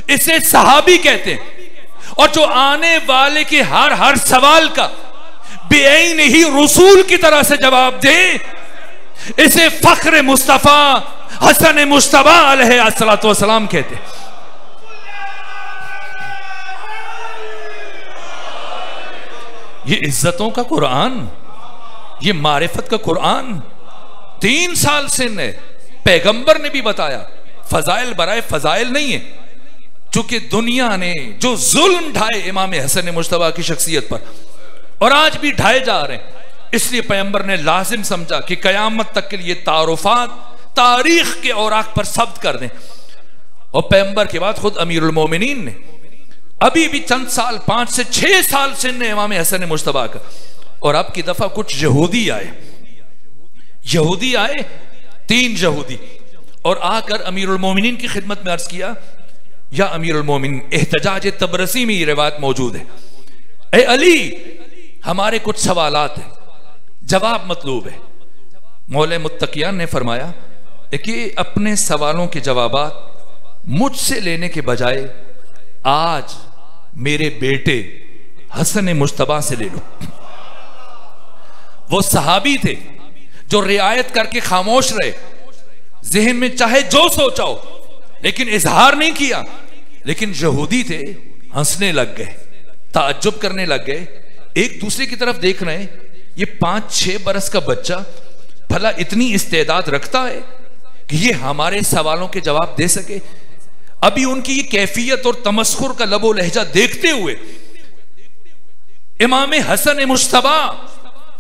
A: इसे सहाबी कहते हैं। और जो आने वाले के हर सवाल का बेईन ही रसूल की तरह से जवाब दे, इसे फख्र मुस्तफा हसन मुश्तबा अलैहिस्सलातु वस्सलाम कहते हैं। ये इज्जतों का कुरान, ये मारिफत का कुरान 3 साल से है। पैगंबर ने भी बताया फजाइल बराए फजाइल नहीं है, चूंकि दुनिया ने जो जुल्म ढाए इमाम हसन मुश्तबा की शख्सियत पर, और आज भी ढाए जा रहे हैं, इसलिए पैगंबर ने लाजिम समझा कि कयामत तक के लिए तारुफात तारीख के औराक पर सब्त कर दें। और पैगंबर के बाद खुद अमीरुल मोमिनीन ने अभी भी चंद साल, 5 से 6 साल से इमाम हसन मुश्तबा का, और अब की दफा कुछ यहूदी आए 3 यहूदी, और आकर अमीरुल मोमिनीन की खिदमत में अर्ज किया, या अमीरुल मोमिनीन, एहतजाज तबरसी में ये रिवायत मौजूद है, ए अली हमारे कुछ सवालात हैं, जवाब मतलूब है। मौला मुत्तकियान ने फरमाया कि अपने सवालों के जवाबात मुझसे लेने के बजाय आज मेरे बेटे हसन मुश्तबा से ले लो। वो सहाबी थे जो रियायत करके खामोश रहे, जहन में चाहे जो सोचाओ लेकिन इजहार नहीं किया। लेकिन यहूदी थे, हंसने लग गए, ताज्जुब करने लग गए, एक दूसरे की तरफ देख रहे हैं, ये 5-6 बरस का बच्चा भला इतनी इस्तेदाद रखता है कि ये हमारे सवालों के जवाब दे सके। अभी उनकी ये कैफियत और तमस्खुर का लबो लहजा देखते हुए इमाम हसन मुश्तबा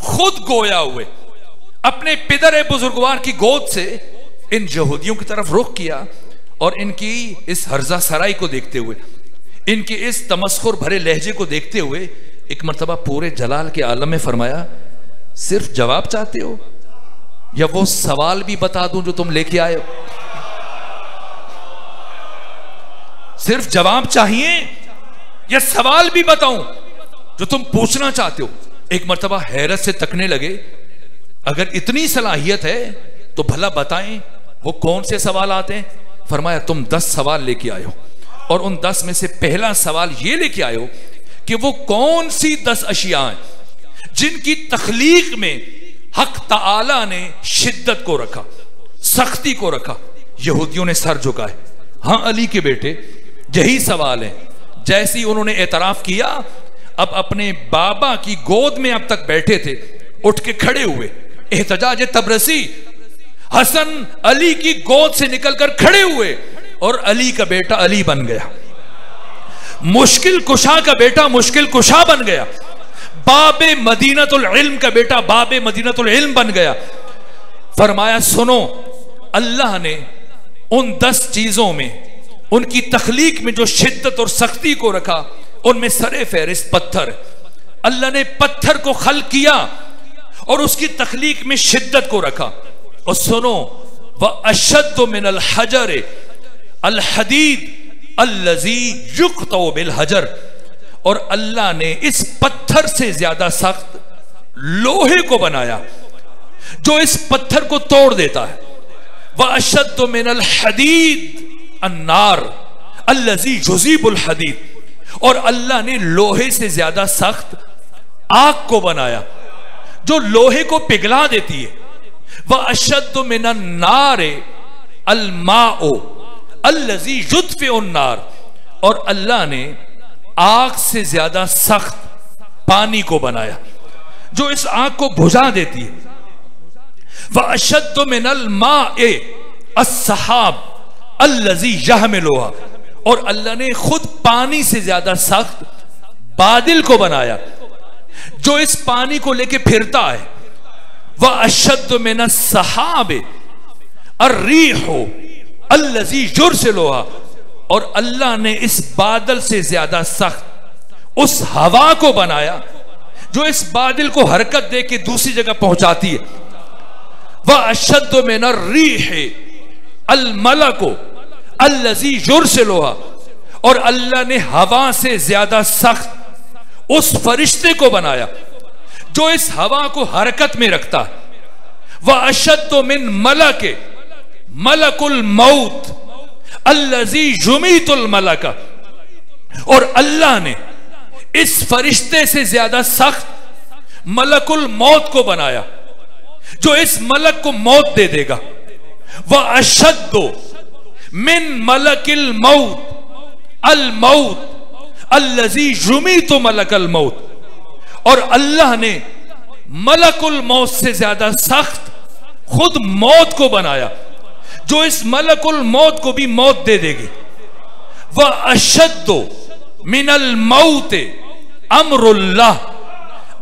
A: खुद गोया हुए अपने पिदर बुजुर्गवार की गोद से इन यहूदियों की तरफ रुख किया, और इनकी इस हर्जा सराई को देखते हुए इनके इस तमस्खुर भरे लहजे को देखते हुए एक मर्तबा पूरे जलाल के आलम में फरमाया, सिर्फ जवाब चाहते हो या वो सवाल भी बता दूं जो तुम लेके आए हो? सिर्फ जवाब चाहिए या सवाल भी बताऊं जो तुम पूछना चाहते हो? एक मर्तबा हैरत से तकने लगे, अगर इतनी सलाहियत है तो भला बताएं वो कौन से सवाल आते हैं? फरमाया, तुम 10 सवाल लेके आए हो और उन 10 में से पहला सवाल ये लेके आए हो कि वो कौन सी 10 अशिया हैं जिनकी तख्लीक में हक ताला ने शिद्दत को रखा, सख्ती को रखा। यहूदियों ने सर झुकाए। हाँ अली के बेटे, यही सवाल है। जैसे ही उन्होंने एतराफ किया, अब अपने बाबा की गोद में अब तक बैठे थे, उठ के खड़े हुए। एहतजाज तबरसी, हसन अली की गोद से निकलकर खड़े हुए और अली का बेटा अली बन गया। मुश्किल कुशा का बेटा मुश्किल कुशा बन गया। बाबे मदीनतुल इल्म का बेटा बाबे मदीनतुल इल्म बन गया। फरमाया, सुनो, अल्लाह ने उन 10 चीजों में, उनकी तख्लीक में जो शिद्दत और सख्ती को रखा, उनमें सरे फहरिस्त पत्थर। अल्लाह ने पत्थर को खल्क किया और उसकी तख्लीक में शिद्दत को रखा। और सुनो, व अशद्दु मिनल हजर अल हदीद अल्लज़ी युक़तउ बिल हजर। और अल्लाह ने इस पत्थर से ज्यादा सख्त लोहे को बनाया जो इस पत्थर को तोड़ देता है। व अशद्दु मिनल हदीद अन्नार अल्लज़ी युज़ीबुल हदीद। और अल्लाह ने लोहे से ज्यादा सख्त आग को बनाया जो लोहे को पिघला देती है। व अशद्दु मिनन नार अल माओ अल्लज़ी युत्फ़िउन नार। और अल्लाह ने आग से ज्यादा सख्त पानी को बनाया जो इस आग को बुझा देती है। व अशद्दु मिनल माए अस्सहाब अल्लज़ी यहमिलुहा। और अल्लाह ने खुद पानी से ज्यादा सख्त बादल को बनाया जो इस पानी को लेके फिरता है। व अशद्दु मिनस सहाब अर्रीहु अल्लज़ी युरसिलुहा। और अल्लाह ने इस बादल से ज्यादा सख्त उस हवा को बनाया जो इस बादल को हरकत दे के दूसरी जगह पहुंचाती है। व अशद्दु मिनर रीह अल मलको अल्लज़ी युरसिलुहा। और अल्लाह ने हवा से ज्यादा सख्त उस फरिश्ते को बनाया जो इस हवा को हरकत में रखता है। व अशद्दु मिन मलके मलकुल मौत अल्लज़ी युमीतुल मलका। और अल्लाह ने इस फरिश्ते से ज्यादा सख्त मलकुल मौत को बनाया जो इस मलक को मौत दे देगा। व अशद्दु मिन मलकिल मौत अल मौत अल्लज़ी युमीतु मलकल मौत। और अल्लाह ने मलकुल मौत से ज्यादा सख्त खुद मौत को बनाया जो इस मलकुल मौत को भी मौत दे देगी। व अशद्दु मिनल मौत अमरुल्लाह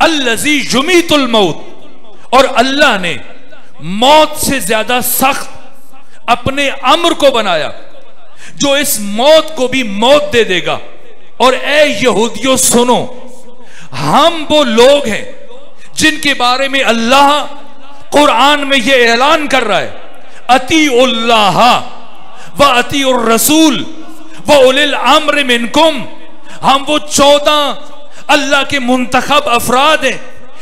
A: अल्लज़ी युमीतुल मौत। और अल्लाह ने मौत से ज्यादा सख्त अपने अम्र को बनाया जो इस मौत को भी मौत दे देगा। और ए यहूदियों सुनो, हम वो लोग हैं जिनके बारे में अल्लाह कुरान में यह ऐलान कर रहा है, अतीउल्लाह व अतीउर रसूल व उलिल अम्र मिनकुम। हम वो 14 अल्लाह के मुंतखब अफराद हैं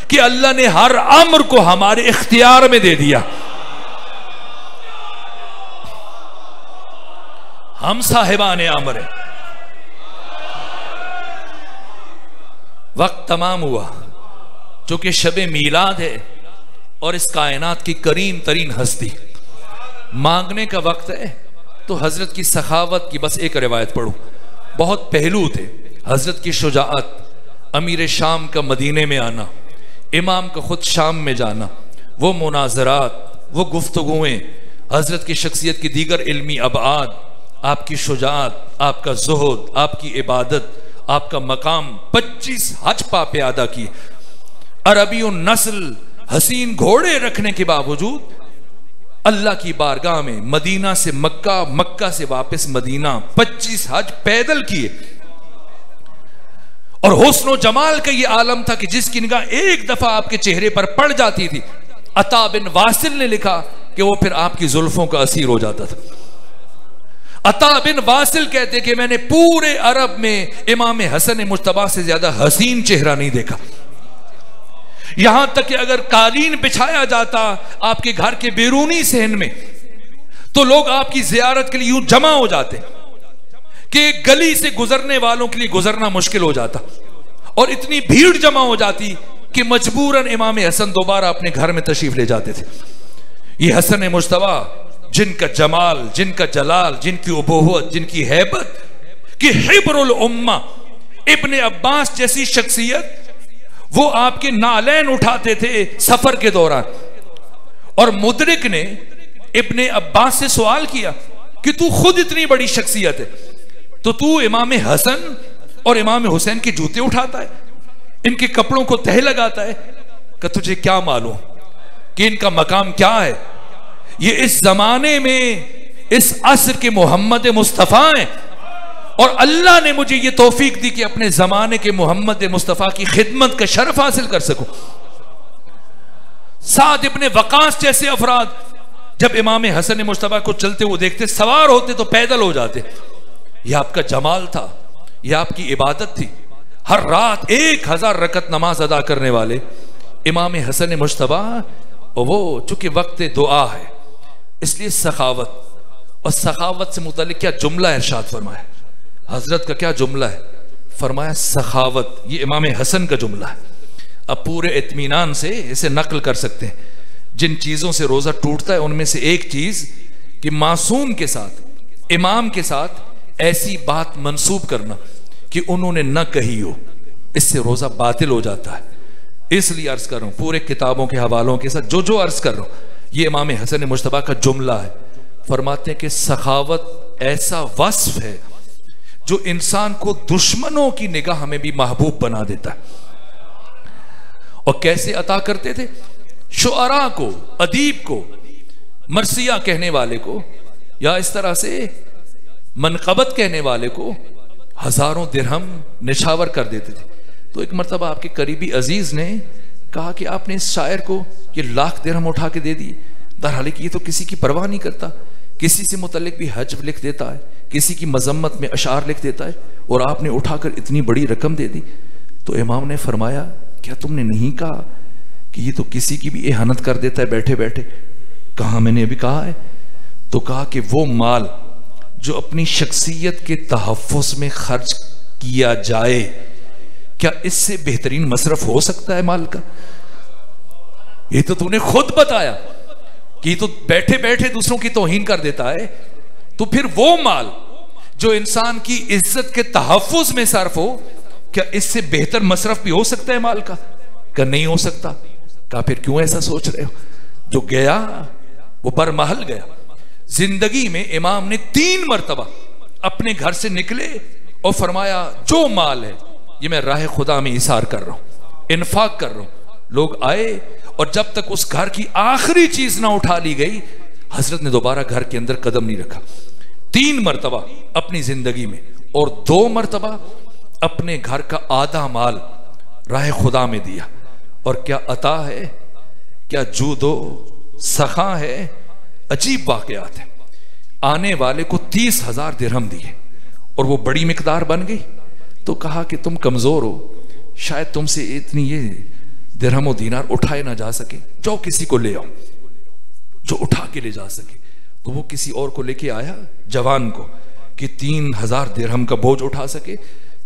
A: कि अल्लाह ने हर अम्र को हमारे इख्तियार में दे दिया। हम साहिबान अम्र हैं। वक्त तमाम हुआ, चूंकि शबे मीलाद है और इस कायनात की करीम तरीन हस्ती, मांगने का वक्त है। तो हजरत की सखावत की बस एक रिवायत पढ़ूं। बहुत पहलू थे हजरत की शुजाअत, अमीर शाम का मदीने में आना, इमाम का खुद शाम में जाना, वो मुनाजरात, वो गुफ्तगुएं, हजरत की शख्सियत की दीगर इल्मी अबाद, आपकी शुजाअत, आपका जुहद, आपकी इबादत, आपका मकाम। 25 हज पापे अदा किए। अरबी नस्ल हसीन घोड़े रखने के बावजूद अल्लाह की बारगाह में मदीना से मक्का, मक्का से वापस मदीना, 25 हज पैदल किए। और हुस्न जमाल का ये आलम था कि जिसकी निगाह एक दफा आपके चेहरे पर पड़ जाती थी, अता बिन वासिल ने लिखा कि वो फिर आपकी जुल्फों का असीर हो जाता था। अता बिन वासिल कहते कि मैंने पूरे अरब में इमाम हसन मुज्तबा से ज्यादा हसीन चेहरा नहीं देखा। यहां तक कि अगर कालीन बिछाया जाता आपके घर के बैरूनी सहन में, तो लोग आपकी जियारत के लिए यूं जमा हो जाते कि गली से गुजरने वालों के लिए गुजरना मुश्किल हो जाता, और इतनी भीड़ जमा हो जाती कि मजबूरन इमाम हसन दोबारा अपने घर में तशरीफ ले जाते थे। ये हसन मुज्तबा, जिनका जमाल, जिनका जलाल, जिनकी उबूहत, जिनकी हैबत, कि हिब्रुल उम्मा इब्ने अब्बास जैसी शख्सियत, वो आपके नालैन उठाते थे सफर के दौरान। और मुदरिक ने इब्ने अब्बास से सवाल किया कि तू खुद इतनी बड़ी शख्सियत है, तो तू इमाम हसन और इमाम हुसैन के जूते उठाता है, इनके कपड़ों को तह लगाता है, कि तुझे क्या मालूम कि इनका मकाम क्या है? ये इस जमाने में इस असर के मोहम्मद मुस्तफ़ा हैं, और अल्लाह ने मुझे ये तौफीक दी कि अपने जमाने के मोहम्मद मुस्तफ़ा की खिदमत का शर्फ हासिल कर सकूं। साद इब्ने वकास जैसे अफराद जब इमाम हसन मुज्तबा को चलते हुए देखते, सवार होते तो पैदल हो जाते। यह आपका जमाल था, यह आपकी इबादत थी। हर रात 1000 रकत नमाज अदा करने वाले इमाम हसन मुज्तबा, वो चूंकि वक्त दुआ है इसलिए सखावत, और सखावत से मुतालिक क्या जुमला इरशाद फरमाया, हजरत का क्या जुमला है, फरमाया सखावत। ये इमाम हसन का जुमला है। अब पूरे इत्मीनान से इसे नकल कर सकते हैं। जिन चीजों से रोजा टूटता है उनमें से एक चीज कि मासूम के साथ, इमाम के साथ ऐसी बात मंसूब करना कि उन्होंने न कही हो, इससे रोजा बातिल हो जाता है। इसलिए अर्ज कर रहा हूं, पूरे किताबों के हवालों के साथ जो अर्ज कर रहा हूं, ये इमाम हसन मुज्तबा का जुमला है। फरमाते हैं कि सखावत ऐसा वस्फ है जो इंसान को दुश्मनों की निगाह में भी महबूब बना देता है। और कैसे अता करते थे? शुअरा को, अदीब को, मरसिया कहने वाले को, या इस तरह से मनकबत कहने वाले को हजारों दिरहम निछावर कर देते थे। तो एक मरतबा आपके करीबी अजीज ने कहा कि आपने इस शायर को ये लाख दिरहम उठा के दे दिए, दरहाल कि ये तो किसी की परवाह नहीं करता, किसी से मुतल्लिक भी हज लिख देता है, किसी की मजम्मत में अशार लिख देता है, और आपने उठाकर इतनी बड़ी रकम दे दी। तो इमाम ने फरमाया, क्या तुमने नहीं कहा कि ये तो किसी की भी एहानत कर देता है बैठे बैठे? कहा, मैंने अभी कहा है। तो कहा कि वो माल जो अपनी शख्सियत के तहफ़्फ़ुज़ में खर्च किया जाए, क्या इससे बेहतरीन मसरफ हो सकता है माल का? ये तो तूने खुद बताया कि तो बैठे बैठे दूसरों की तौहीन कर देता है। तो फिर वो माल जो इंसान की इज्जत के तहफ़्फ़ुज़ में सर्फ हो, क्या इससे बेहतर मसरफ भी हो सकता है माल का? क्या नहीं हो सकता? क्या फिर क्यों ऐसा सोच रहे हो? जो गया वो बरमहल गया। जिंदगी में इमाम ने 3 मरतबा अपने घर से निकले और फरमाया, जो माल है ये मैं राह खुदा में इसार कर रहा हूं, इन्फाक कर रहा हूं। लोग आए, और जब तक उस घर की आखिरी चीज ना उठा ली गई, हजरत ने दोबारा घर के अंदर कदम नहीं रखा। 3 मरतबा अपनी जिंदगी में, और 2 मरतबा अपने घर का आधा माल राह खुदा में दिया। और क्या अता है, क्या जूदो सखा है। अजीब वाकयात है। आने वाले को 30,000 दिरहम दिए, और वो बड़ी मिकदार बन गई। तो कहा कि तुम कमजोर हो, शायद तुमसे इतनी ये दिरहम और दीनार उठाए ना जा सके, जाओ किसी को ले आओ जो उठा के ले जा सके। तो वो किसी और को लेके आया, जवान को, कि 3,000 दिरहम का बोझ उठा सके।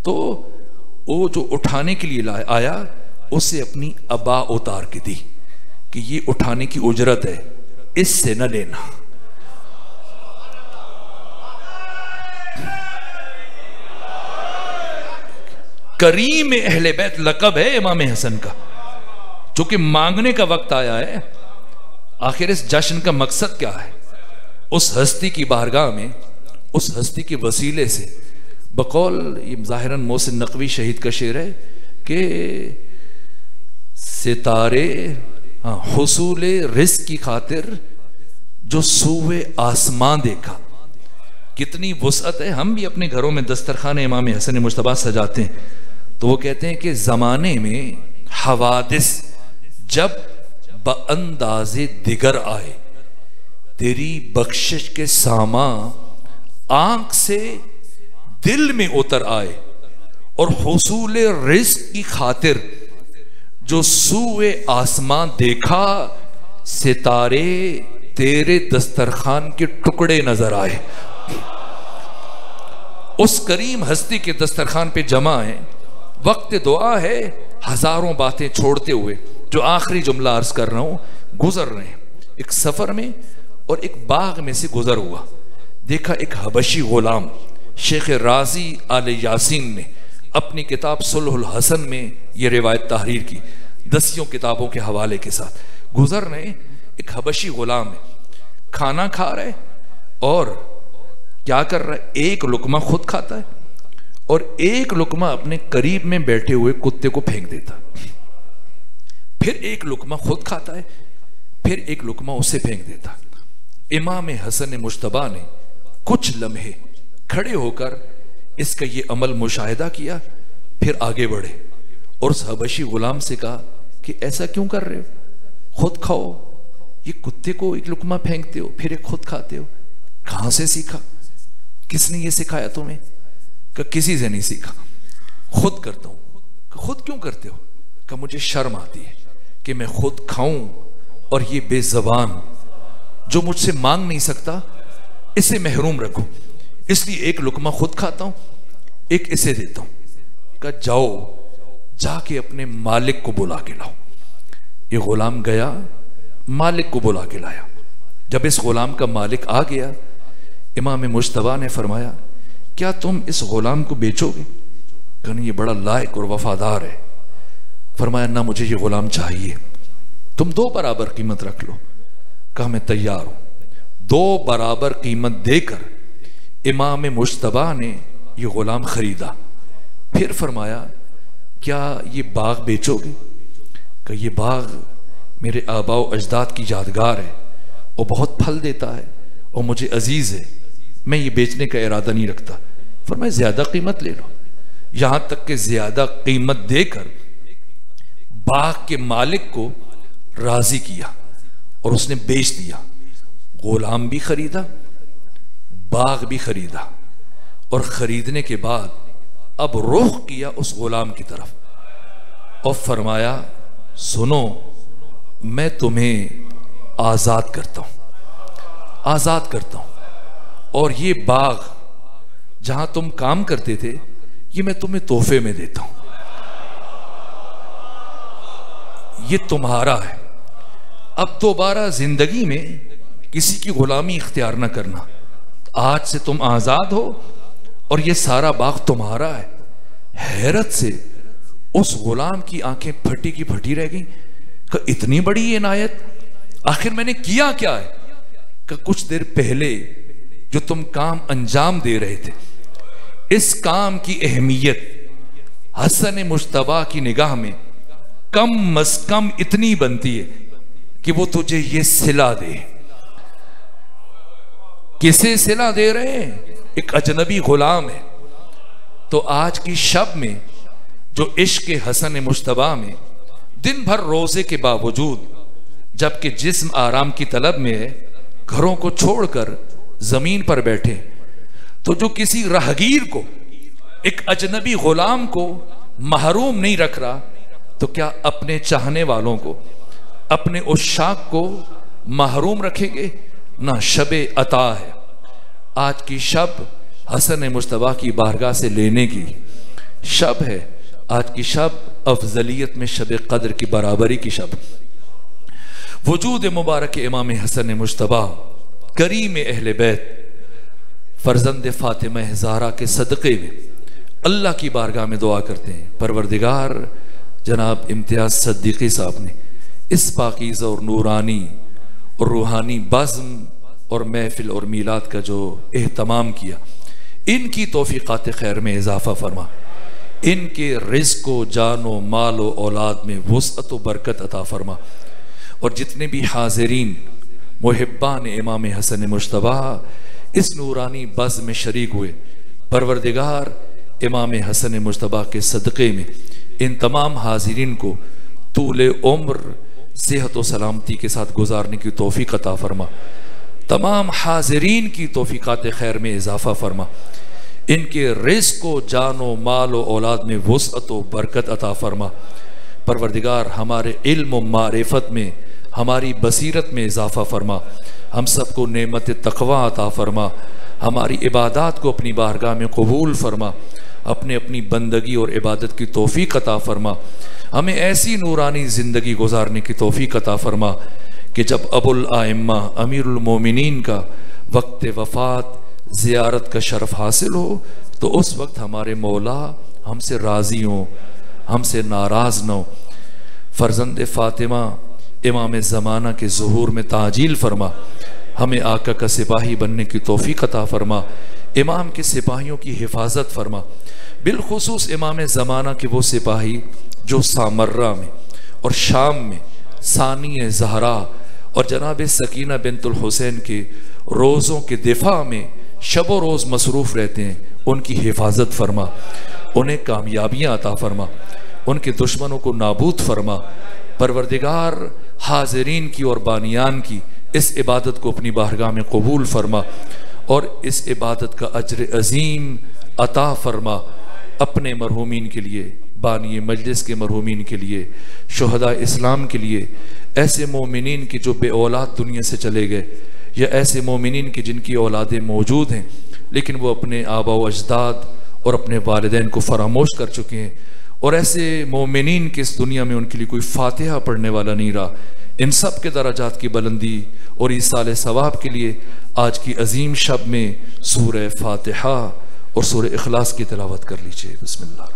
A: तो वो जो उठाने के लिए आया, उसे अपनी अबा उतार के दी कि ये उठाने की उजरत है, इससे न लेना। करीम अहले बैत लक़ब है इमाम हसन का। चूंकि मांगने का वक्त आया है, आखिर इस जश्न का मकसद क्या है? उस हस्ती की बारगाह में, उस हस्ती के वसीले से, बकौल ये ज़ाहिरन मोहसिन नकवी शहीद का शेर है कि सितारे हुसूले रिज़्क़ की खातिर जो सूए आसमां देखा। कितनी वुसअत है। हम भी अपने घरों में दस्तरखान इमाम हसन मुज्तबा सजाते हैं, तो तो वो कहते हैं कि ज़माने में हवादिस जब बअंदाज़े दिगर आए, तेरी बख्शिश के सामा आंख से दिल में उतर आए, और हुसूल रिज़्क़ की खातिर जो सूए आसमां देखा, सितारे तेरे दस्तरखान के टुकड़े नजर आए। उस करीम हस्ती के दस्तरखान पे जमा है। वक्त दुआ है, हजारों बातें छोड़ते हुए जो आखिरी जुमला अर्ज कर रहा हूं, गुजर रहे हैं एक सफर में और एक बाग में से गुजर हुआ। देखा एक हबशी गुलाम शेख राजी आले यासीन ने अपनी किताब सुलहुल हसन में यह रिवायत तहरीर की, 10 किताबों के हवाले के साथ। गुजर रहे, एक हबशी गुलाम है, खाना खा रहा है और क्या कर रहा है, एक लुकमा खुद खाता है और एक लुकमा अपने करीब में बैठे हुए कुत्ते को फेंक देता, फिर एक लुकमा खुद खाता है, फिर एक लुकमा उसे फेंक देता। इमाम हसन मुश्तबा ने कुछ लम्हे खड़े होकर इसका ये अमल मुशाहिदा किया, फिर आगे बढ़े और उस हबशी गुलाम से कहा कि ऐसा क्यों कर रहे हो, खुद खाओ, ये कुत्ते को एक लुकमा फेंकते हो फिर एक खुद खाते हो, कहां से सीखा, किसने ये सिखाया तुम्हें? कि किसी से नहीं सीखा, खुद करता हूं। खुद क्यों करते हो? कि मुझे शर्म आती है कि मैं खुद खाऊं और ये बेज़बान जो मुझसे मांग नहीं सकता इसे महरूम रखूं, इसलिए एक लुकमा खुद खाता हूं, एक इसे देता हूं। कहा जाओ जाके अपने मालिक को बुला के लाओ। ये गुलाम गया, मालिक को बुला के लाया। जब इस गुलाम का मालिक आ गया, इमाम मुश्तबा ने फरमाया क्या तुम इस गुलाम को बेचोगे? कहने ये बड़ा लायक और वफादार है। फरमाया ना, मुझे ये गुलाम चाहिए, तुम 2 बराबर कीमत रख लो। कहा मैं तैयार हूं। 2 बराबर कीमत देकर इमाम मुश्तबा ने ये गुलाम खरीदा। फिर फरमाया क्या ये बाग बेचोगे? कि ये बाग मेरे आबाओ अजदाद की यादगार है और बहुत फल देता है और मुझे अजीज है, मैं ये बेचने का इरादा नहीं रखता। फरमाया ज्यादा कीमत ले लो। यहां तक कि ज्यादा कीमत देकर बाग के मालिक को राजी किया और उसने बेच दिया। गुलाम भी खरीदा, बाग भी खरीदा, और खरीदने के बाद अब रुख किया उस गुलाम की तरफ और फरमाया सुनो, मैं तुम्हें आजाद करता हूं, आजाद करता हूं, और ये बाग जहां तुम काम करते थे ये मैं तुम्हें तोहफे में देता हूं, ये तुम्हारा है। अब दोबारा जिंदगी में किसी की गुलामी इख्तियार ना करना। आज से तुम आजाद हो और ये सारा बाग तुम्हारा है। हैरत से उस गुलाम की आंखें फटी की फटी रह गई कि इतनी बड़ी इनायत, आखिर मैंने किया क्या है? कि कुछ देर पहले जो तुम काम अंजाम दे रहे थे, इस काम की अहमियत हसन मुश्तबा की निगाह में कम अज कम इतनी बनती है कि वो तुझे ये सिला दे। किसे सिला दे रहे हैं? एक अजनबी गुलाम है। तो आज की शब में जो इश्क हसन मुश्तबा में दिन भर रोजे के बावजूद, जबकि जिस्म आराम की तलब में है, घरों को छोड़कर जमीन पर बैठे, तो जो किसी राहगीर को, एक अजनबी गुलाम को महरूम नहीं रख रहा, तो क्या अपने चाहने वालों को, अपने उशाक को महरूम रखेंगे? ना, शबे अता है। आज की शब हसन मुश्तबा की बारगाह से लेने की शब है। आज की शब अफजलियत में शब कद्र की बराबरी की शब। वजूद मुबारक इमाम हसन मुश्तबा करीम अहले बैत फर्जंद फातिमा ज़हरा के सदक़े में अल्लाह की बारगाह में दुआ करते हैं, परवरदिगार जनाब इम्तियाज सद्दीकी साहब ने इस पाकीज़ा और नूरानी और रूहानी बज़्म और महफिल और मीलाद का जो एहतमाम किया, इनकी तौफीक़ात खैर में इजाफा फरमा, इनके रिज़्क़ व जानो माल व औलाद में वुसअत व बरकत अता फरमा, और जितने भी हाज़िरीन मुहिब्बान इमाम हसन मुश्तबा इस नूरानी बज़्म में शरीक हुए, परवरदिगार इमाम हसन मुज्तबा के सदक़े में इन तमाम हाजिरीन को तूले उम्र सेहत व सलामती के साथ गुजारने की तौफीक अता फरमा। तमाम हाजिरीन की तौफीकात खैर में इजाफ़ा फरमा। इनके रिज़्क़ व जान व माल व औलाद में वुसअत व बरकत अता फरमा। परवरदिगार हमारे इल्म व मारिफत में, हमारी बसीरत में इजाफ़ा फरमा। हम सबको नेमत तक़वा अता फरमा। हमारी इबादत को अपनी बारगाह में कबूल फरमा। अपनी बंदगी और इबादत की तौफीक अता फरमा। हमें ऐसी नूरानी ज़िंदगी गुजारने की तौफीक अता फरमा कि जब अबुल आइम्मा अमीरुल मोमिनीन का वक्त वफ़ात ज़ियारत का शरफ़ हासिल हो तो उस वक्त हमारे मौला हमसे राज़ी हों, हमसे नाराज़ न हो। फ़र्ज़ंद फ़ातिमा इमाम ज़माना के ज़ुहूर में ताजील फरमा। हमें आका का सिपाही बनने की तौफीक अता फरमा। इमाम के सिपाहियों की हिफाजत फरमा। बिलखुसूस इमाम ज़माना के वो सिपाही जो सामर्रा में और शाम में सानी ज़हरा और जनाब सकीना बिनतुल हुसैन के रोज़ों के दिफा में शब व रोज़ मसरूफ़ रहते हैं, उनकी हिफाजत फरमा। उन्हें कामयाबियाँ अता फरमा। उनके दुश्मनों को नाबूद फरमा। परवरदिगार हाज़रीन की और बानियान की इस इबादत को अपनी बारगाह में कबूल फरमा और इस इबादत का अजर अजीम अता फरमा। अपने मरहूमीन के लिए, बानी मजलिस के मरहूमीन के लिए, शुहदा इस्लाम के लिए, ऐसे मोमिनीन की जो बे औलाद दुनिया से चले गए या ऐसे मोमिनीन की जिनकी औलादें मौजूद हैं लेकिन वो अपने आबा व अजदाद और अपने वालिदैन को फरामोश कर चुके हैं, और ऐसे मोमिनीन की इस दुनिया में उनके लिए कोई फातिहा पढ़ने वाला नहीं रहा। इन सब के दराजात की बुलंदी और ईसाल सवाब के लिए आज की अजीम शब में सूरह फातिहा और सूरह इखलास की तिलावत कर लीजिए। बिस्मिल्लाह।